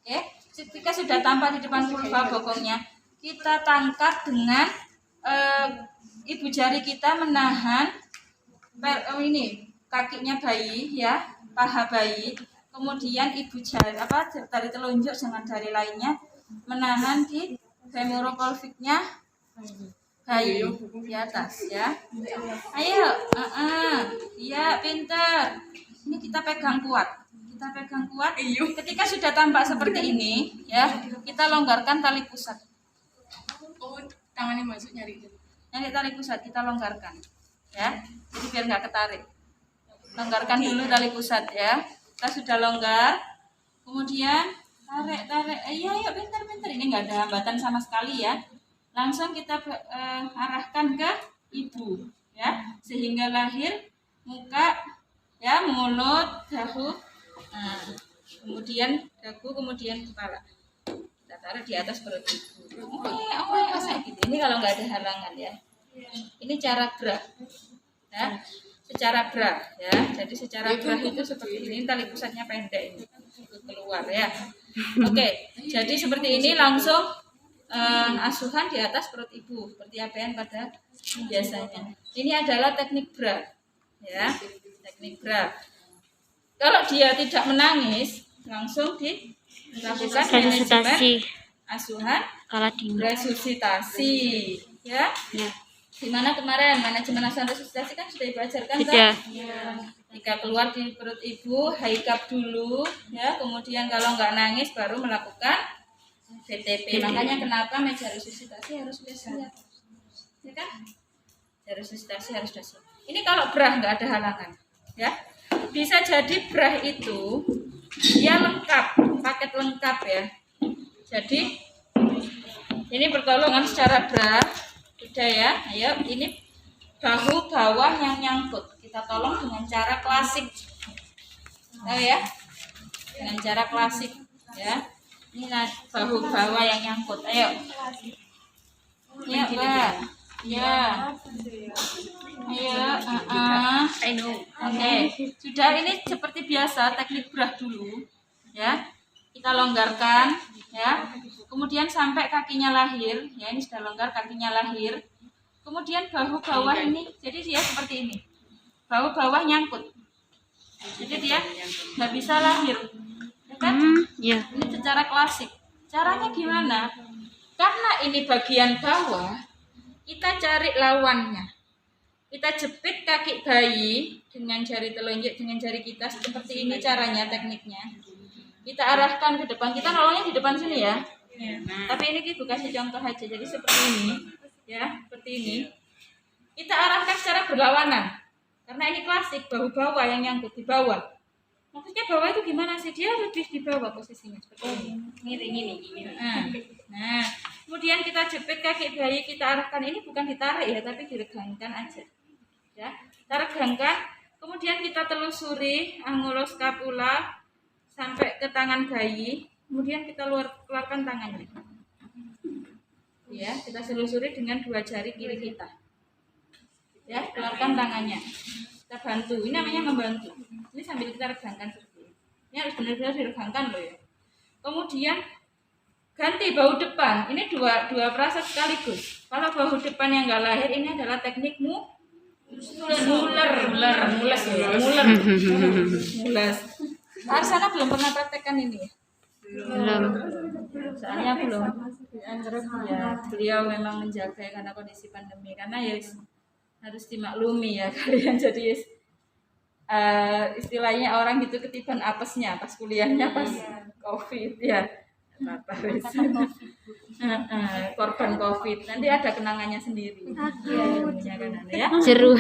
Oke. Ketika sudah tampak di depan vulva bokongnya, kita tangkap dengan ibu jari kita menahan ini kakinya bayi ya, paha bayi. Kemudian ibu jari dari telunjuk dengan jari lainnya menahan di femorokolviknya bayi di atas ya. Ayo, iya pintar. Ini kita pegang kuat. Ketika sudah tampak seperti ini ya, kita longgarkan tali pusat. Oh, tangannya masuk nyari. Nyari tali pusat kita longgarkan ya. Jadi biar nggak ketarik. Longgarkan dulu tali pusat ya. Kita sudah longgar, kemudian tarik, iya pintar, ini nggak ada hambatan sama sekali ya. Langsung kita arahkan ke ibu ya, sehingga lahir muka ya, mulut, dagu, kemudian dagu, kemudian kepala. Kita taruh di atas perut ibu. Gitu. Ini kalau nggak ada halangan ya. Ini cara gerak ya. Secara bra ya, jadi secara bra itu seperti ini, tali pusatnya pendek ini keluar ya. Oke, jadi seperti ini langsung asuhan di atas perut ibu seperti apa yang pada biasanya. Ini adalah teknik bra ya, teknik bra. Kalau dia tidak menangis, langsung dilakukan manajemen asuhan resusitasi ya. Dimana kemarin manajemen asuhan resusitasi kan sudah dibajarkan kan? Jika keluar di perut ibu, high-cup dulu ya, kemudian kalau nggak nangis baru melakukan VTP. Makanya kenapa meja resusitasi harus sudah siap, ya kan? Meja resusitasi harus sudah siap. Ini kalau brah nggak ada halangan ya, bisa jadi brah itu dia lengkap, paket lengkap ya. Jadi ini pertolongan secara brah. Sudah ya, ayo ini bahu bawah yang nyangkut. Kita tolong dengan cara klasik. Tahu ya? Dengan cara klasik ya. Ini bahu bawah yang nyangkut. Ayo. Ya, Mbak. Ya. Ayo, Oke. Sudah, ini seperti biasa teknik brah dulu ya. Kita longgarkan ya. Kemudian sampai kakinya lahir, ya ini sudah longgar, kakinya lahir. Kemudian bahu bawah ini, jadi dia seperti ini. Bahu bawah nyangkut. Jadi dia nggak bisa lahir. Ya kan? Ya. Ini secara klasik. Caranya gimana? Karena ini bagian bawah, kita cari lawannya. Kita jepit kaki bayi dengan jari telunjuk, dengan jari kita seperti ini caranya, tekniknya. Kita arahkan ke depan, kita nolongnya di depan sini ya. Tapi ini kita kasih contoh aja, jadi seperti ini ya, seperti ini. Kita arahkan secara berlawanan, karena ini klasik, bahu bawah yang nyangkut di bawah. Maksudnya bawah itu gimana sih? Dia lebih di bawah posisinya seperti ini. Ini. Nah, Kemudian kita jepit kaki bayi, kita arahkan, ini bukan ditarik ya, tapi diregangkan aja. Ya, kita regangkan, kemudian kita telusuri angulus scapula sampai ke tangan bayi, kemudian kita keluarkan tangannya. Ya, kita selusuri dengan 2 jari kiri kita. Ya, keluarkan tangannya. Kita bantu, ini namanya membantu. Ini sambil kita regangkan seperti ini. Ini harus benar-benar diregangkan loh ya. Kemudian ganti bahu depan. Ini dua perasa sekaligus. Kalau bahu depan yang enggak lahir, ini adalah teknik mules. Arsana belum pernah praktekkan ini ya? Belum. Soalnya belum. Ya, beliau memang menjaga karena kondisi pandemi. Karena ya harus dimaklumi ya kalian. Jadi istilahnya orang gitu ketiban apesnya pas kuliahnya pas COVID ya. Korban COVID. Nanti ada kenangannya sendiri. Ya. Jeru.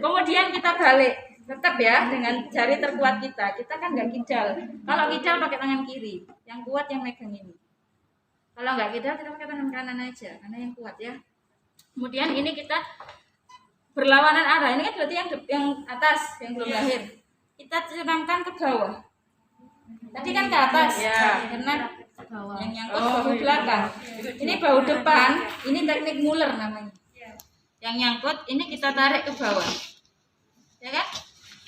Kemudian kita balik, tetap ya dengan jari terkuat kita. Kita kan nggak kijal. Kalau kijal pakai tangan kiri, yang kuat yang megang ini. Kalau nggak kijal kita pakai tangan kanan aja, karena yang kuat ya. Kemudian ini kita berlawanan arah. Ini kan berarti yang atas yang belum lahir. Kita curangkan ke bawah. Tadi kan ke atas, karena yang nyangkut bahu belakang. Ini bahu depan, ini teknik Muller namanya. Yang nyangkut, ini kita tarik ke bawah. Ya kan?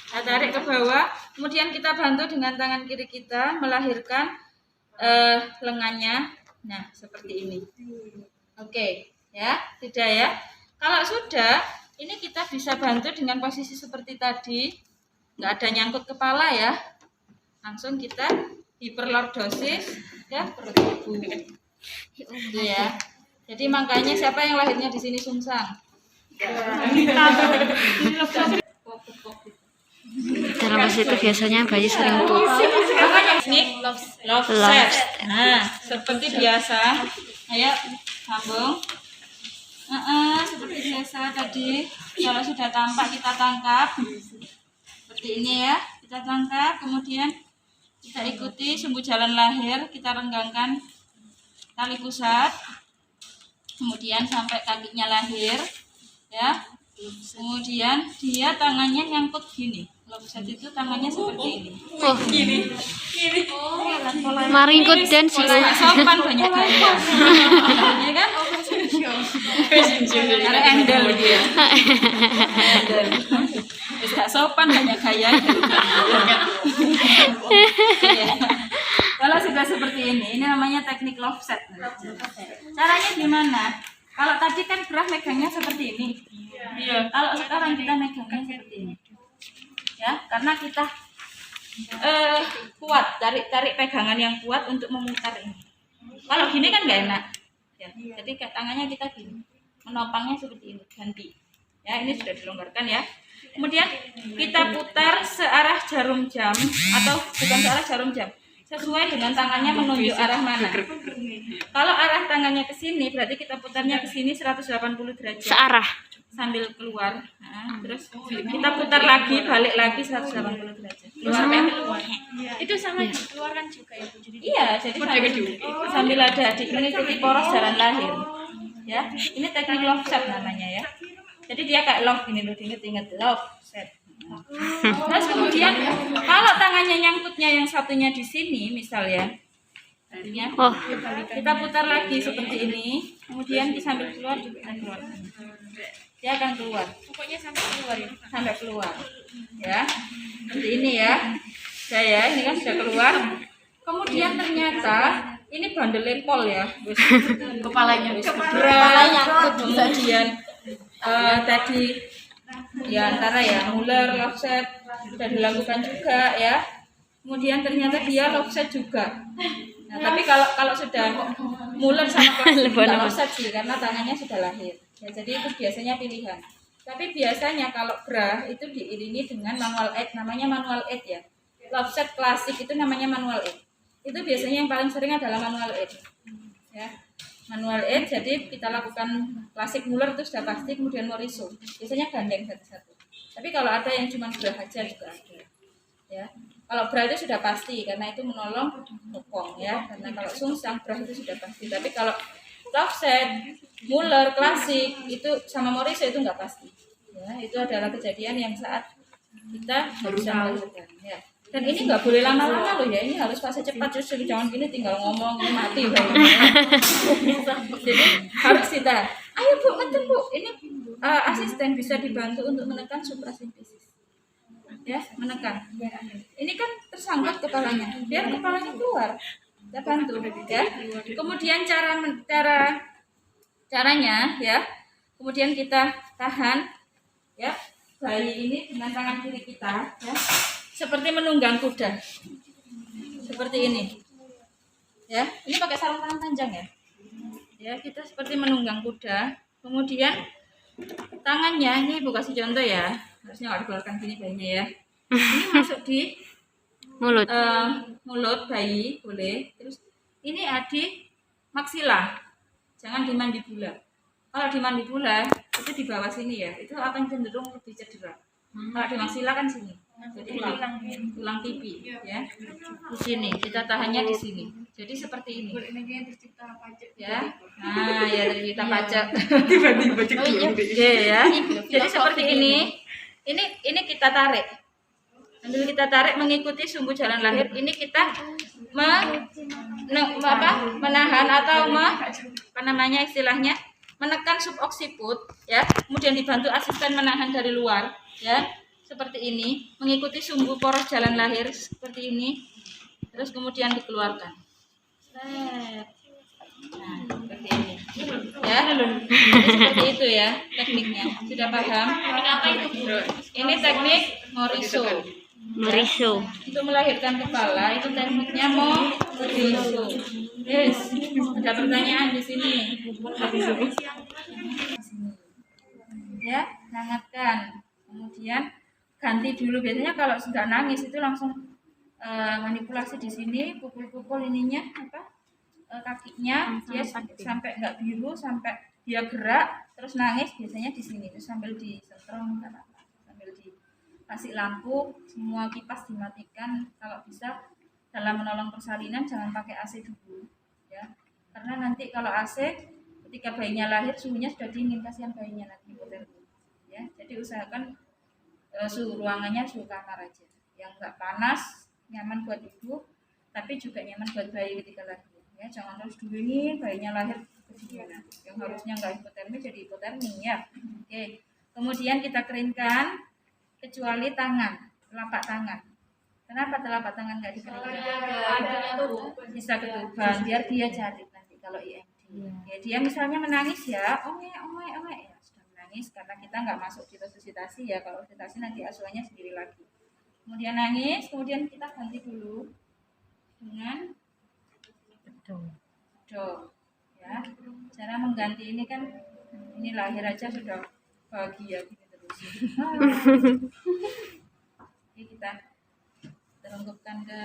Kita tarik ke bawah, kemudian kita bantu dengan tangan kiri kita melahirkan lengannya. Nah, seperti ini. Oke, ya, tidak ya. Kalau sudah, ini kita bisa bantu dengan posisi seperti tadi. Nggak ada nyangkut kepala ya. Langsung kita hiperlordosis ya perut ibu. Gitu ya. Jadi makanya siapa yang lahirnya di sini sungsang? Dalam posisi itu biasanya bayi sering tuh. Makanya ini love set. Nah, seperti biasa. Ayo sambung. Seperti biasa tadi. Kalau sudah tampak kita tangkap. Seperti ini ya. Kita tangkap, kemudian kita ikuti sumbu jalan lahir, kita renggangkan tali pusat, kemudian sampai kakinya lahir, ya. Kemudian dia tangannya nyangkut gini. Lopset itu tangannya seperti ini. Oh, maringkut dan sih. Sopan banyak gaya, ya kan? Karena endel dia. Tidak sopan banyak gaya. Kalau sudah seperti ini namanya teknik love set. Caranya gimana? Kalau tadi kan gerah megangnya seperti ini. Kalau sekarang kita megangnya seperti ini. Ya, karena kita kuat, tarik pegangan yang kuat untuk memutar ini. Kalau gini kan nggak enak. Ya, jadi tangannya kita gini, menopangnya seperti ini, ganti. Ya, ini sudah dilonggarkan ya. Kemudian kita putar searah jarum jam atau bukan searah jarum jam, sesuai dengan tangannya menunjuk arah mana. Kalau arah tangannya ke sini, berarti kita putarnya ke sini 180 derajat. Searah. Sambil keluar. Nah, terus kita putar lagi, balik lagi 180 derajat. Keluar kan? Itu sama dikeluarkan juga ya Bu. Iya, jadi sambil ada mengikuti poros jalan lahir. Ya, ini teknik love set namanya ya. Jadi dia kayak love gini loh, diinget-inget love set. Terus kemudian kalau tangannya nyangkutnya yang satunya di sini misal ya, kita putar lagi seperti ini, kemudian sambil keluar juga kita keluar. Dia akan keluar. Pokoknya sampai keluar ya. Sampai keluar. Ya. Seperti ini ya. Saya ini kan sudah keluar. Kemudian ternyata ini bandel lepol ya. Kepalanya kemudian tadi ya antara ya Muller, love set sudah dilakukan juga ya. Kemudian ternyata dia love set juga. Nah, tapi kalau sudah Muller sama love set sih karena tangannya sudah lahir. Ya, jadi itu biasanya pilihan. Tapi biasanya kalau bra itu diiringi dengan manual aid, namanya manual aid ya. Love set klasik itu namanya manual aid. Itu biasanya yang paling sering adalah manual aid. Ya. Manual aid, jadi kita lakukan klasik Muller itu sudah pasti, kemudian Moriso. Biasanya gandeng satu-satu. Tapi kalau ada yang cuma bra aja juga ada. Ya. Kalau bra itu sudah pasti karena itu menolong bokong ya. Karena kalau sungsang bra itu sudah pasti. Tapi kalau Lofset, Muller, klasik itu sama Morrissey itu nggak pasti. Ya, itu adalah kejadian yang saat kita bisa melahirkan. Ya. Dan ini nggak boleh lama-lama loh ya. Ini harus fase cepat justru jangan gini tinggal ngomong ini mati Jadi harus kita. Ayo bu, kenceng bu. Ini asisten bisa dibantu untuk menekan suprasintesis. Ya, menekan. Ini kan tersangkut kepalanya. Biar kepalanya keluar. Kita bantu ya. Kemudian caranya ya. Kemudian kita tahan ya bayi ini dengan tangan kiri kita ya. Seperti menunggang kuda. Seperti ini. Ya, ini pakai sarung tangan panjang ya. Ya, kita seperti menunggang kuda. Kemudian tangannya ini Ibu kasih contoh ya. Harusnya nggak dikeluarkan gini bayinya ya. Ini masuk di Mulut. mulut bayi boleh. Terus ini di maksila. Jangan di mandibula. Kalau di mandibula itu di bawah sini ya. Itu akan cenderung lebih cedera. Kalau di maksila kan sini. Jadi tulang pipi ya. Di sini kita tahannya di sini. Jadi seperti ini. Ya. Nah, ya tercipta pajak. Tiba-tiba ya. Jadi seperti ini. Ini kita tarik. Sambil kita tarik mengikuti sumbu jalan lahir. Ini kita menahan atau istilahnya menekan suboksiput ya. Kemudian dibantu asisten menahan dari luar ya. Seperti ini, mengikuti sumbu poros jalan lahir seperti ini. Terus kemudian dikeluarkan. Nah, seperti ini. Ya. Jadi seperti itu ya tekniknya. Sudah paham? Ini teknik Moriso. Untuk melahirkan kepala itu tekniknya Moriso. Yes. Ada pertanyaan di sini. Ya, hangatkan. Kemudian ganti dulu. Biasanya kalau sudah nangis itu langsung manipulasi di sini, pukul-pukul ininya kakinya dia sampai nggak biru, sampai dia gerak terus nangis biasanya di sini. Terus sambil disentrong sambil dikasih lampu, semua kipas dimatikan. Kalau bisa dalam menolong persalinan jangan pakai AC dulu ya. Karena nanti kalau AC ketika bayinya lahir suhunya sudah dingin, kasihan bayinya nanti hipotermia. Ya, jadi usahakan suhu ruangannya suhu kamar aja yang enggak panas, nyaman buat ibu tapi juga nyaman buat bayi ketika lahir ya. Jangan terus dingin bayinya lahir kedinginan yang harusnya enggak hipotermi jadi hipotermi ya. Oke, kemudian kita keringkan kecuali tangan, telapak tangan. Kenapa telapak tangan enggak dikeringkan? Bisa ketuban biar dia jadi nanti kalau IMD ya. Dia misalnya menangis ya ome ya karena kita nggak masuk di resusitasi ya. Kalau resusitasi nanti asuhannya sendiri lagi. Kemudian nangis, kemudian kita ganti dulu dengan bedog ya. Cara mengganti ini kan ini lahir aja sudah bahagia gitu terus. Jadi kita terungkupkan ke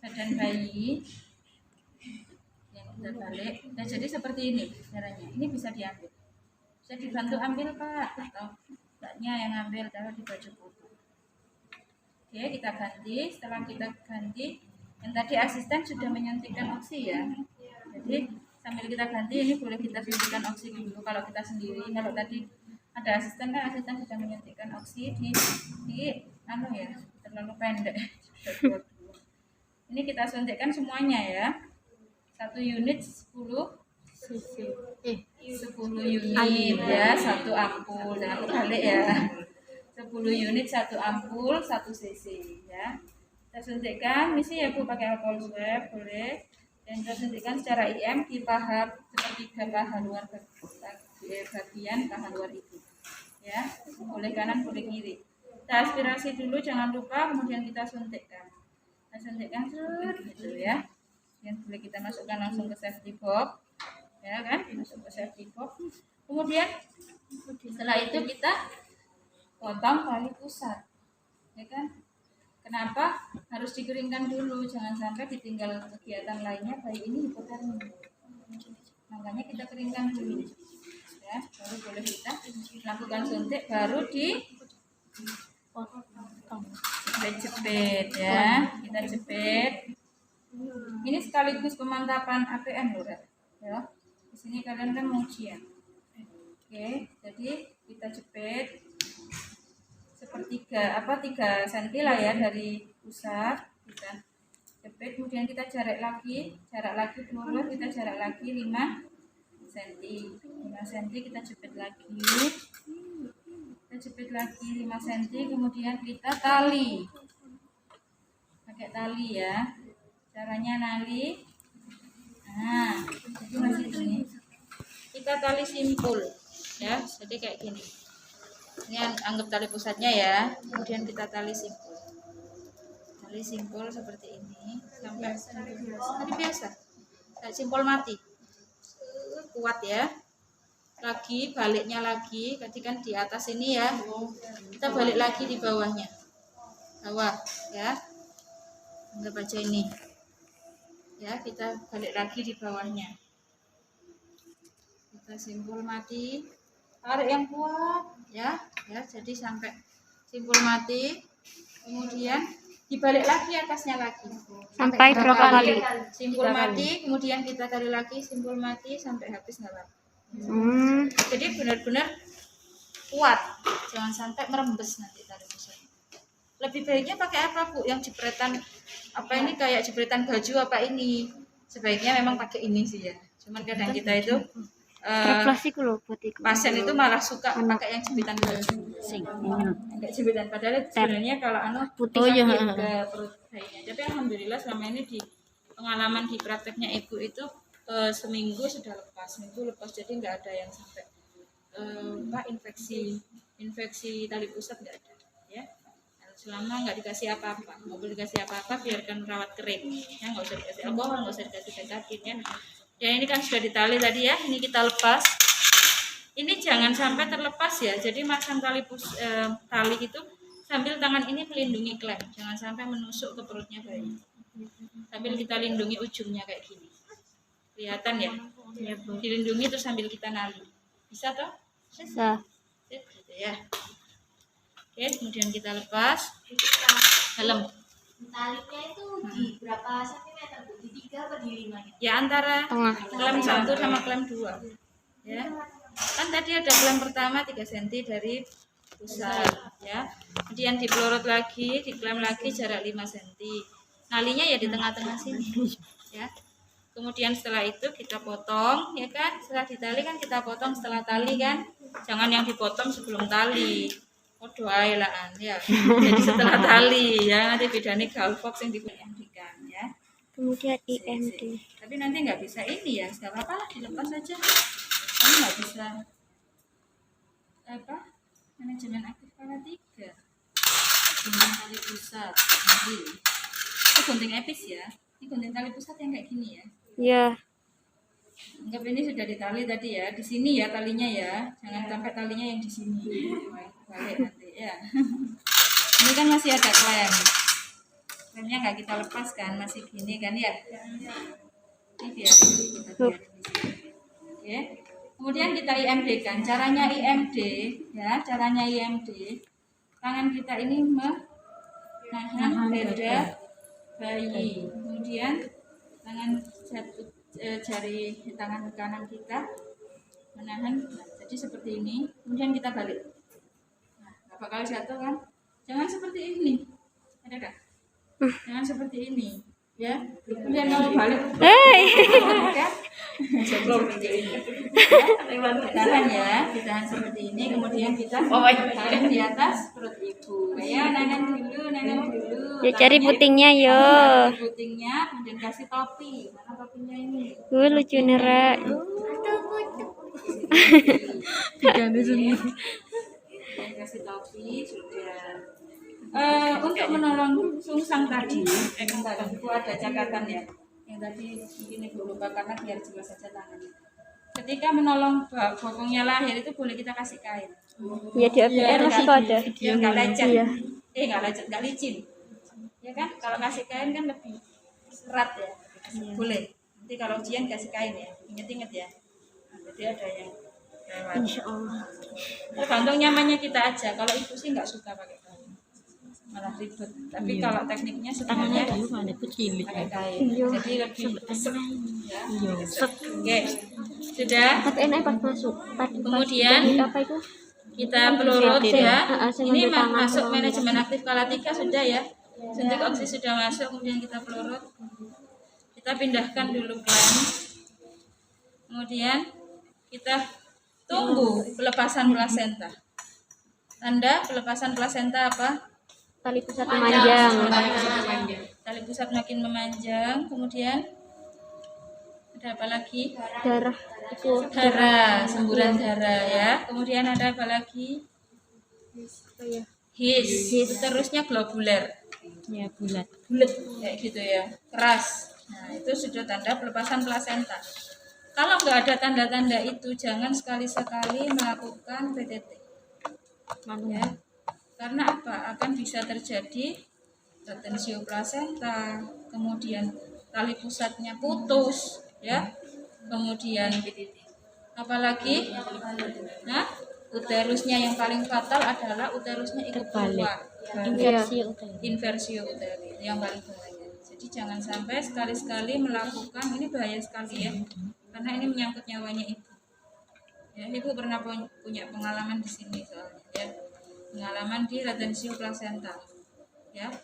badan bayi yang kita balik. Nah, jadi seperti ini caranya. Ini bisa diambil. Bisa dibantu ambil Pak atau mbaknya yang ambil taruh di baju putih. Oke, kita ganti. Setelah kita ganti, yang tadi asisten sudah menyuntikkan oksi ya. Jadi sambil kita ganti ini boleh kita suntikan oksi dulu kalau kita sendiri. Kalau tadi ada asisten kan asisten sudah menyuntikkan oksi di ya terlalu pendek. Ini kita suntikkan semuanya ya. 1 unit 10 unit ya, 1 ampul. Jangan terbalik ya. 10 unit 1 ampul 1 cc ya. Kita suntikkan, misi ya Bu pakai alkohol swab boleh. Dan kita suntikkan secara IM di paha sepertiga paha luar bagian paha luar itu. Ya, boleh kanan boleh kiri. Kita aspirasi dulu jangan lupa, kemudian kita suntikkan. Kita suntikkan gitu ya. Dan boleh kita masukkan langsung ke safety box. Ya kan, masuk ke safety box. Kemudian setelah itu kita potong tali pusat, ya kan? Kenapa harus dikeringkan dulu? Jangan sampai ditinggal kegiatan lainnya bayi ini hipotermi. Makanya kita keringkan dulu, ya. Baru boleh kita lakukan suntik, baru dipotong. sampai jepit ya. Kita jepit. Ini sekaligus pemantapan APM loh, ya. Di sini kalian kan mau ujian. Oke, jadi kita jepit sepertiga 3 cm lah ya dari pusat. Kita jepit, kemudian kita jarak lagi pelurus, kita jarak lagi 5 cm. 5 cm kita jepit lagi. Kita jepit lagi 5 cm, kemudian kita tali. Pakai tali ya. Caranya nali. Nah, jadi masih ini. Kita tali simpul ya, jadi kayak gini. Ini anggap tali pusatnya ya. Kemudian kita tali simpul. Tali simpul seperti ini sampai tali biasa. Tali simpul mati. Kuat ya. Lagi baliknya lagi, tadi kan di atas ini ya. Kita balik lagi di bawahnya. Bawah ya. Anggap aja ini. Ya, kita balik lagi di bawahnya. Kita simpul mati, tarik yang kuat ya, jadi sampai simpul mati, kemudian dibalik lagi atasnya lagi Sampai berapa kali? Simpul mati, kemudian kita tarik lagi simpul mati sampai habis nggak apa. Jadi benar-benar kuat, jangan sampai merembes nanti tali pusat. Lebih baiknya pakai apa Bu? Yang jepretan apa ini kayak jepretan baju apa ini? Sebaiknya memang pakai ini sih ya. Cuman kadang kita itu Plastik loh buat itu. pasien itu malah suka pakai yang jepitan baju. Enggak jepitan, padahal sebenarnya kalau Putih ya. ke perut bayinya. Tapi alhamdulillah selama ini di pengalaman di prakteknya Ibu itu seminggu sudah lepas, jadi nggak ada yang sampai infeksi tali pusat nggak ada ya. Selama nggak dikasih apa-apa, nggak boleh dikasih apa-apa, biarkan rawat kering ya, nggak usah dikasih alkohol, nggak usah dikasih betadine ya. Dan ini kan sudah ditali tadi ya, ini kita lepas. Ini jangan sampai terlepas ya, jadi masang tali itu sambil tangan ini melindungi klem, jangan sampai menusuk ke perutnya bayi, sambil kita lindungi ujungnya kayak gini, kelihatan ya, dilindungi terus sambil kita nali, bisa toh? Bisa. Gitu ya. Oke, kemudian kita lepas helm. Talinya itu di berapa sentimeter Bu? Di 3 atau di 5 gitu? Ya antara Tengah. klem 1 sama klem 2 ya. Kan tadi ada klem pertama 3 cm dari pusat ya. Kemudian dipelorot lagi, diklem lagi jarak 5 cm. Nalinya ya di tengah-tengah sini ya. Kemudian setelah itu kita potong ya kan. Setelah ditali kan kita potong setelah tali kan. Jangan yang dipotong sebelum tali. Oh doain lah ya. Jadi setelah tali ya nanti bedanya galvox yang diambilkan ya. Kemudian IMD. Tapi nanti nggak bisa ini ya, nggak apa-apa lah dilepas saja. Kamu nggak bisa apa manajemen aktif kala 3. Gunting tali pusat. Itu gunting epis ya. Ini gunting tali pusat yang kayak gini ya. Ya. Anggap ini sudah ditali tadi ya. Di sini ya talinya ya. Jangan sampai talinya yang di sini. Balik nanti ya. Ini kan masih ada klem. Klemnya nggak kita lepaskan, masih gini kan ya. Ini biarin kita biarin di sini. Oke. Kemudian kita IMD kan. Caranya IMD ya, caranya IMD. Tangan kita ini menahan dada bayi. Kemudian tangan jari tangan kanan kita menahan, jadi seperti ini. Kemudian kita balik. Nah, nggak bakal jatuh kan? Jangan seperti ini. Ada nggak? Jangan seperti ini, ya. Kemudian kalau balik, ya. Seperti ini. Tahan ya, ditahan seperti ini. Kemudian kita tahan di atas perut ibu. Ya, nangan dulu. Ya cari Tangannya putingnya yo. putingnya, kemudian kasih topi. Mana topinya ini? Lucu nera. Kasih topi sudah. Untuk menolong sungsang tadi, bentar, itu ada catatan ya. Yang tadi mungkin Ibu lupa karena biar jelas saja tangannya. Ketika menolong bokongnya lahir itu boleh kita kasih kain. Ya di APR masih ada. Biar nggak lecet. Iya. Nggak lecet, nggak licin. Ya kan? Kalau kasih kain kan lebih serat ya. Boleh. Nanti kalau ujian kasih kain ya. Ingat-ingat ya. Nah, jadi ada yang lewat. Insya Allah. Tergantung nyamannya kita aja. Kalau ibu sih nggak suka pakai kain. malah ribet. Tapi kalau tekniknya sebenarnya pakai kain, jadi lebih kesek ya. Oke, sudah. Pakai pas masuk. Kemudian Apa itu? kita pelurut ya. saya Ini ngambil tangan masuk doang. manajemen aktif skala 3 sudah ya. Suntik oksi sudah masuk, kemudian kita pelurut. Kita pindahkan dulu klem. Kemudian kita tunggu pelepasan plasenta. Tanda pelepasan plasenta apa? Tali pusat memanjang. Tali pusat makin memanjang. Kemudian ada apa lagi? Darah itu. Darah, semburan darah ya. Kemudian ada apa lagi? His. Terusnya globuler. Ya, bulat. Bulat kayak gitu ya, keras. Nah, itu sudah tanda pelepasan plasenta. Kalau nggak ada tanda-tanda itu, jangan sekali-sekali melakukan PTT. Ya. Karena apa? Akan bisa terjadi retensio plasenta, kemudian tali pusatnya putus, ya. Kemudian apalagi? Nah, uterusnya yang paling fatal adalah uterusnya ikut keluar. Inversio uteri yang paling bahaya. Jadi jangan sampai sekali-sekali melakukan, ini bahaya sekali ya, karena ini menyangkut nyawanya ibu. Ya, ibu pernah punya pengalaman di sini soalnya ya, pengalaman di retensio plasenta. Ya,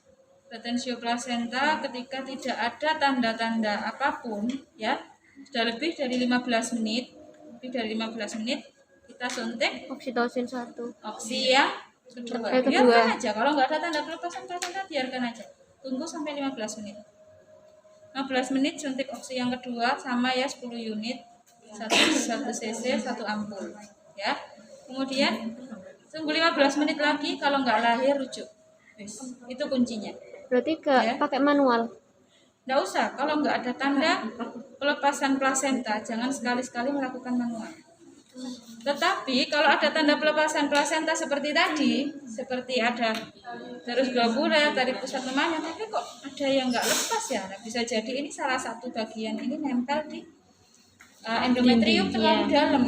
retensio plasenta ketika tidak ada tanda-tanda apapun, ya, sudah lebih dari 15 menit, kita suntik Oksitosin 1. oksi yang kedua. Kedua. Biarkan aja, kalau nggak ada tanda pelepasan plasenta biarkan aja. Tunggu sampai 15 menit. 15 menit suntik oksi yang kedua sama ya 10 unit, 1 cc 1 ampul. Ya. Kemudian tunggu 15 menit lagi, kalau nggak lahir rujuk. Itu kuncinya. Berarti Ya. pakai manual. Nggak usah, kalau nggak ada tanda pelepasan plasenta, jangan sekali-sekali melakukan manual. Tetapi kalau ada tanda pelepasan plasenta seperti tadi, seperti ada terus globuler, tali pusat memanjang, tapi kok ada yang nggak lepas ya? Nah, bisa jadi ini salah satu bagian ini nempel di endometrium terlalu dalam.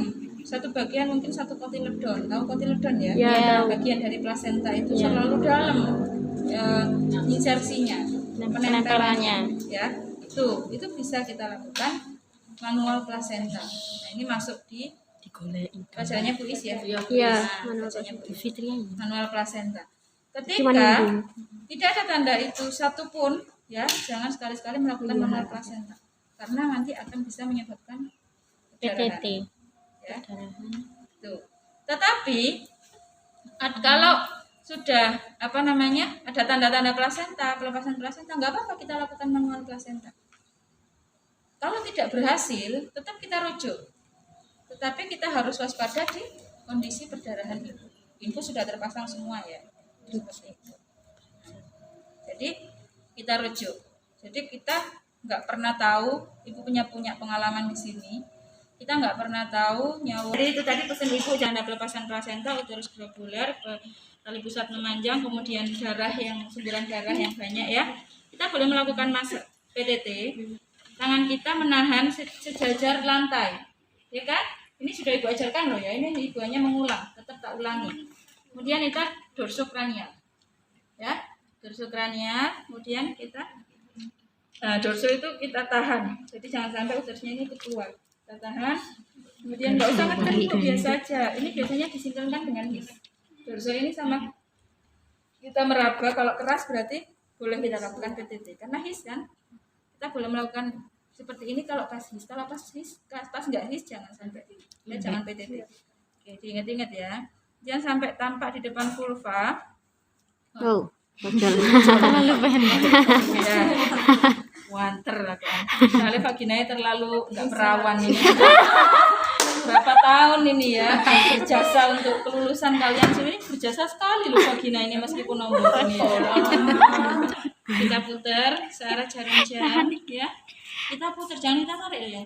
Satu bagian mungkin satu kotiledon, tahu kotiledon ya? Ya. Bagian dari plasenta itu terlalu dalam insersinya, penempelannya, ya. Itu bisa kita lakukan manual plasenta. Nah, ini masuk di pelajarannya Bu Is ya? Iya, Nah, pelajarannya Bu Is. Manual plasenta. Cuma Ketika nunggu. tidak ada tanda itu satupun, ya jangan sekali-sekali melakukan manual plasenta, karena nanti akan bisa menyebabkan perdarahan. PTT. Ya. Tuh. Tetapi kalau sudah ada tanda-tanda plasenta, pelepasan plasenta, nggak apa-apa kita lakukan manual plasenta. Kalau tidak berhasil, tetap kita rujuk. Tetapi kita harus waspada di kondisi perdarahan ibu. Info sudah terpasang semua ya. Seperti itu. Jadi kita rujuk. Jadi kita nggak pernah tahu, ibu punya pengalaman di sini. Kita nggak pernah tahu nyawa. Jadi itu tadi pesan ibu, jangan ada pelepasan plasenta, uterus globuler, tali pusat memanjang, kemudian semburan darah yang banyak ya. Kita boleh melakukan masak PTT. Tangan kita menahan sejajar lantai, ya kan? Ini sudah ibu ajarkan loh ya. Ini ibu hanya mengulang, tetap tak ulangi. Kemudian kita dorsokranial, ya, dorsokranial. Kemudian kita, dorso itu kita tahan. Jadi jangan sampai uterusnya ini keluar. Kita tahan. Kemudian nggak usah ngekan itu biasa aja. Ini biasanya disinkronkan dengan his. Dorso ini sama kita meraba. Kalau keras berarti boleh kita lakukan PTT. Karena his kan, kita boleh melakukan seperti ini kalau pas his. Kalau pas nggak his jangan sampai. Ya, jangan PTT. Oke, diingat-ingat ya. Jangan sampai tampak di depan vulva. Oh, betul. Terlalu pendek. Ya. Wanter lah kan. Soalnya vaginanya terlalu nggak perawan ini. Berapa tahun ini ya berjasa untuk kelulusan kalian. Sebenarnya berjasa sekali loh vagina ini meskipun nomor ini. Kita putar searah jarum jam ya. Kita putar, jangan kita tarik ya.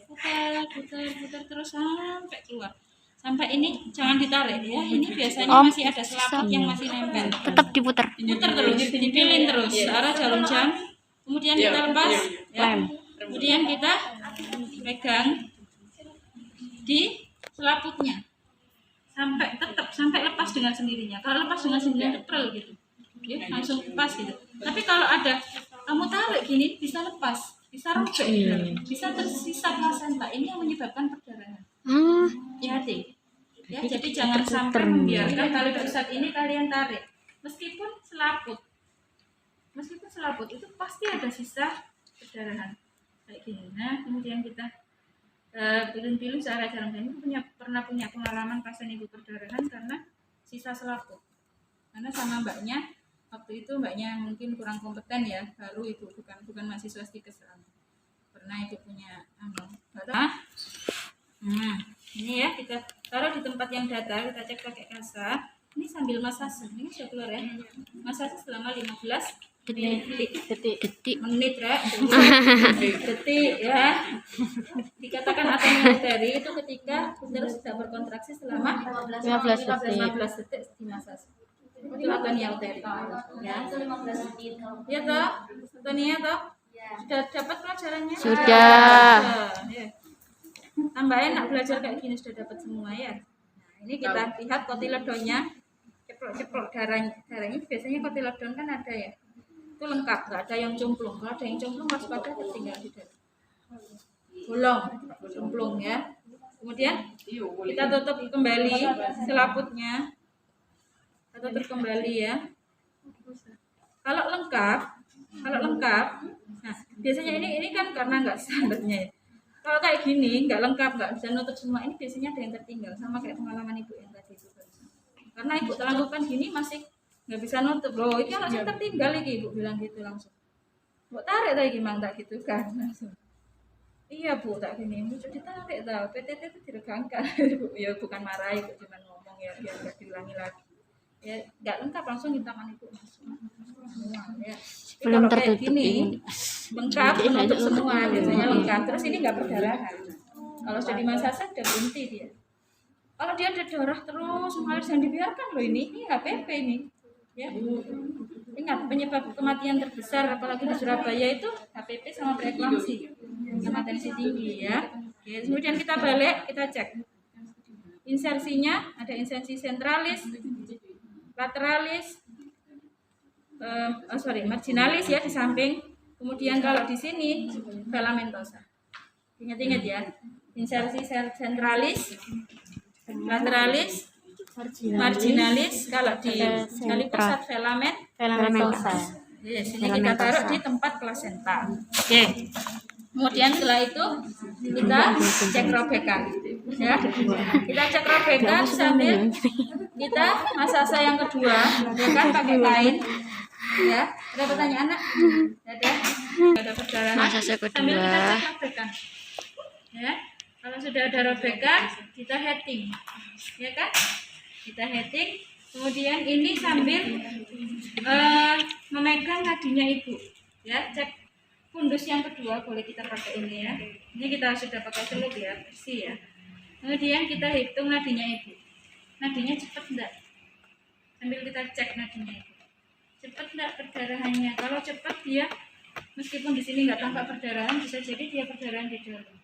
Putar terus sampai keluar. Sampai ini jangan ditarik ya. Ini biasanya masih ada selaput yang masih nempel. Tetap diputar. Putar terus, dipilin terus searah jarum jam. Kemudian kita lepas ya. Kemudian kita pegang di selaputnya sampai lepas dengan sendirinya. Kalau lepas dengan sendirinya itu prel gitu. ya, langsung pas gitu. Tapi kalau ada kamu tarik gini bisa lepas, bisa robek, bisa tersisa plasenta. Ini yang menyebabkan perdarahan. Hati-hati. Ya, jadi jangan sampai membiarkan tali pusat ini kalian tarik. Meskipun selaput itu pasti ada sisa perdarahan kayak gini. Nah, kemudian kita pilih-pilih cara ini pernah punya pengalaman pasien ibu perdarahan karena sisa selaput. Karena sama mbaknya waktu itu mbaknya mungkin kurang kompeten ya, baru ibu bukan mahasiswa stikes. Pernah ibu punya ini ya kita taruh di tempat yang datar, kita cek pakai kasa. Ini sambil masase, ini sudah keluar ya. Masase selama 15 detik menit ya. Detik ya. Dikatakan atomiometri itu ketika uterus sudah berkontraksi selama 15 detik di masase. Itu atomiometri ya. Itu 15 menit kalau Ya toh, Tonia toh? Sudah dapat pelajarannya? Sudah. Ya. Tambah enak belajar kayak gini, sudah dapat semua ya. Nah, ini kita lihat kotiledonnya, ceplok darahnya biasanya kotiledon kan ada ya. Itu lengkap, nggak ada yang cemplung. Kalau ada yang cemplung waspada tertinggal di dalam. Bolong, cemplung ya. Kemudian kita tutup kembali selaputnya. Kita tutup kembali ya. Kalau lengkap, nah biasanya ini kan karena nggak standarnya ya. Kalau kayak gini nggak lengkap, nggak bisa nutup semua, ini biasanya ada yang tertinggal, sama kayak pengalaman ibu yang tadi itu. Karena ibu lakukan gini masih nggak bisa nutup, loh ini langsung tertinggal ini, ibu bilang gitu langsung. Bu tarik tadi gimana tak gitu kan langsung. Iya bu tak gini, ibu ditarik tau, PTT itu diregangkan, ya bukan marah ibu cuma ngomong ya biar nggak diulangi lagi. Ya nggak lengkap langsung di tangan ibu langsung. Ya. Belum Kalau kayak tertutup gini ini. lengkap menutup semua, biasanya lengkap. Terus ini nggak perdarahan. Kalau sudah di masase udah berhenti dia. Kalau dia ada darah terus mengalir jangan dibiarkan loh ini HPP ini. Ya. Ingat penyebab kematian terbesar apalagi di Surabaya itu HPP sama preeklamsi sama tensi tinggi ya. Ya. Kemudian kita balik kita cek insersinya ada insersi sentralis, lateralis, marginalis ya di samping. Kemudian kalau di sini filamentosa. Ingat-ingat ya. Insersi sentralis, lateralis, marginalis. Kalau di kali pusat Filamentosa. Yes, ini kita taruh di tempat plasenta. Oke. Kemudian setelah itu kita cek robekan. Ya. Kita cek robekan sambil kita masasa yang kedua, robekan pakai kain. Ya, ada pertanyaan anak? Ada perdarahan. Masase kedua. Sambil kita cek robekan. Ya, kalau sudah ada robekan, kita heading. Ya kan? Kita heading. Kemudian ini sambil memegang nadinya ibu. Ya, cek fundus yang kedua boleh kita pakai ini ya. Ini kita sudah pakai celup ya, bersih ya. Kemudian kita hitung nadinya ibu. Nadinya cepat enggak? Sambil kita cek nadinya ibu. Cepat enggak perdarahannya? Kalau cepat dia meskipun di sini enggak tampak perdarahan, bisa jadi dia perdarahan di dalam.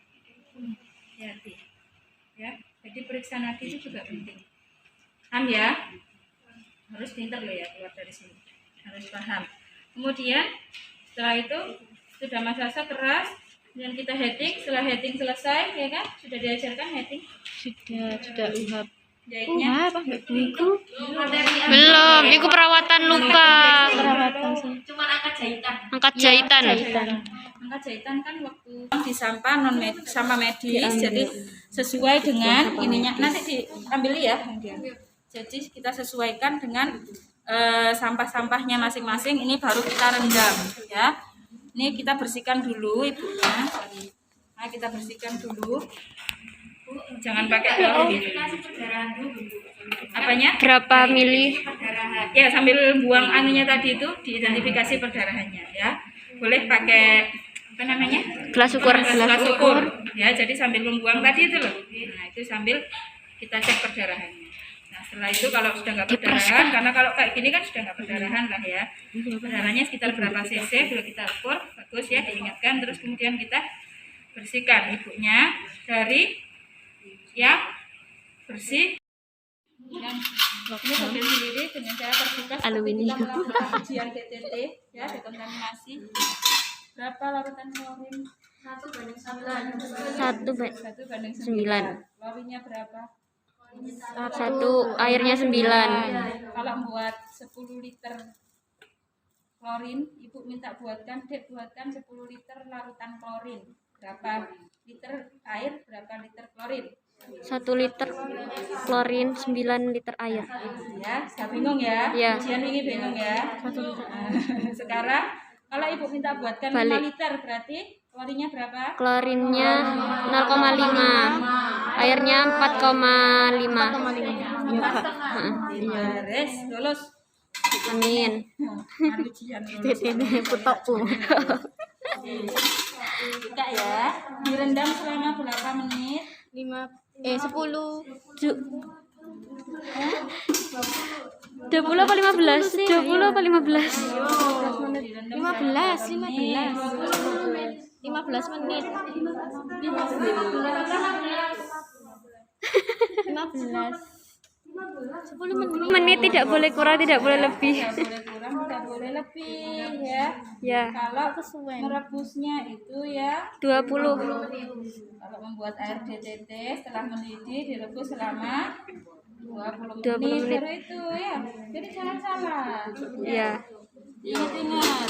Hati-hati. Ya, jadi periksa nadi itu juga penting. Paham ya? Harus pintar loh ya keluar dari sini. Harus paham. Kemudian setelah itu sudah masasa keras dan kita heading. Setelah heading selesai ya kan? Sudah diajarkan heading? Sudah uhap. Jahitnya Belum, itu perawatan luka. cuma angkat jahitan. Angkat jahitan. angkat jahitan kan waktu disampa non medis sama medis, jadi sesuai dengan ininya nanti diambil ya. Jadi kita sesuaikan dengan sampah-sampahnya masing-masing. Ini baru kita rendam ya. Ini kita bersihkan dulu ibunya. Nah, kita bersihkan dulu. Jangan pakai gaun gitu. Apanya? Berapa mili? Ya, sambil buang anunya tadi itu diidentifikasi perdarahannya ya. Boleh pakai apa namanya? Gelas ukur. Gelas ukur. Ya, jadi sambil membuang tadi itu loh. Nah, itu sambil kita cek perdarahannya. Nah, setelah itu kalau sudah nggak perdarahan, karena kalau kayak gini kan sudah nggak perdarahan lah ya. Perdarahannya sekitar berapa cc, boleh kita ukur, bagus ya, diingatkan. Terus kemudian kita bersihkan ibunya dari yang bersih. yang ini ambil sendiri dengan cara terbuka seperti Aluminium. kita melakukan ujian DTT ya, dekontaminasi. Berapa larutan klorin? 1/9. Klorinnya berapa? 1, airnya 9. Kalau buat 10 liter klorin, ibu minta buatkan 10 liter larutan klorin. Berapa liter air, berapa liter klorin? 1 liter klorin, 9 liter air. Ya, saya bingung ya. Ya. Ujian ini bingung ya. Sekarang kalau ibu minta buatkan Balik. 5 liter, berarti klorinnya berapa? Klorinnya 0,5. Airnya 4,5. Beres, lulus. Amin. Mari ujian lulus. Putokku. Buka ya. Direndam selama berapa menit? 10. 20 apa 15? 20 apa 15? Direndam 15 menit. 10 Menit tidak boleh kurang, tidak boleh lebih. Tidak boleh kurang, tidak boleh lebih ya. Ya, Kalau merebusnya itu ya 20. kalau membuat air DTT setelah mendidih direbus selama 20 20 menit menit. baru itu ya. Jadi jangan salah. Ya. Ingat,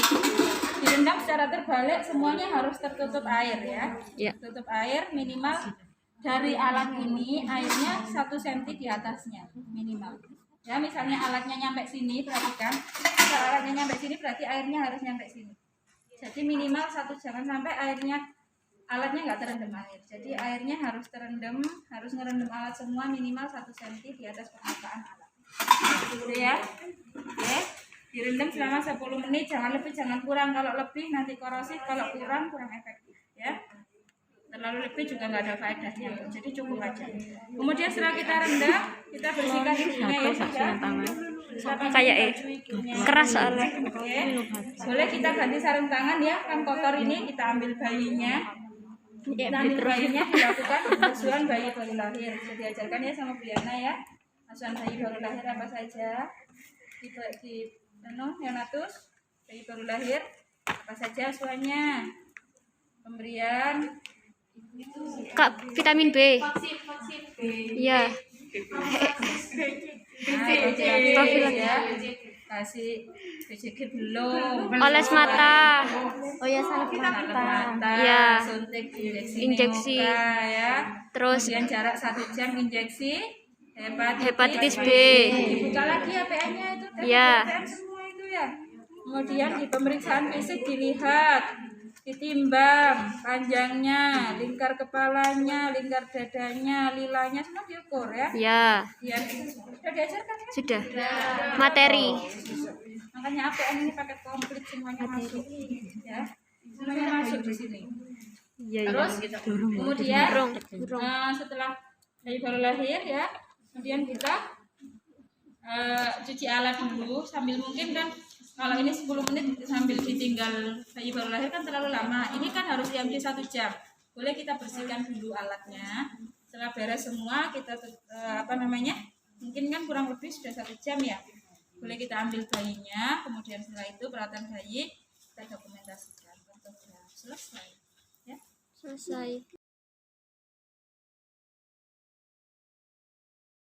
direndam secara terbalik, semuanya harus tertutup air ya. Ya. Tutup air minimal dari alat ini airnya 1 cm di atasnya minimal. Ya, misalnya alatnya nyampe sini, perhatikan. Kalau alatnya nyampe sini berarti airnya harus nyampe sini. Jadi minimal 1, jangan sampai alatnya nggak terendam air. Jadi airnya harus terendam, harus ngerendam alat semua minimal 1 cm di atas permukaan alat. Gitu ya. Oke. Direndam selama 10 menit, jangan lebih, jangan kurang. Kalau lebih nanti korosif, kalau kurang efektif ya. Terlalu lebih juga nggak ada faedahnya, jadi cukup aja. Kemudian setelah kita rendam, kita bersihkan igunya ya sudah. Kayak keras soalnya. Oke. Boleh kita ganti sarung tangan ya, kan kotor ini kita ambil bayinya. Kita ambil bayinya, dilakukan asuhan bayi baru lahir. Jadi diajarkan ya sama Bu Yana ya. Asuhan bayi baru lahir apa saja? Di neonatus, bayi baru lahir apa saja asuhannya? Pemberian Kak, vitamin B. Iya. ya. Kasih BCG belum. Oles mata. Oh ya, salep mata. Ya. Suntik Injeksi. muka, ya. Terus Kemudian jarak 1 jam injeksi hepatitis B. Dibuka lagi APN-nya itu. Ya. APN semua itu ya. Kemudian di pemeriksaan fisik dilihat, ditimbang panjangnya, lingkar kepalanya, lingkar dadanya, lilanya semua diukur ya. Ya, Ya, sudah diajarkan kan? sudah. Materi. Makanya APN ini paket komplit semuanya masuk ya. Semuanya masuk di sini. Iya, Terus kemudian setelah bayi baru lahir ya, kemudian kita cuci alat dulu sambil mungkin kan kalau ini 10 menit sambil ditinggal bayi baru lahir kan terlalu lama. Ini kan harus diambil 1 jam. Boleh kita bersihkan dulu alatnya. Setelah beres semua kita mungkin kan kurang lebih sudah 1 jam ya. Boleh kita ambil bayinya, kemudian setelah itu peralatan bayi kita dokumentasikan. Selesai. Ya. Selesai.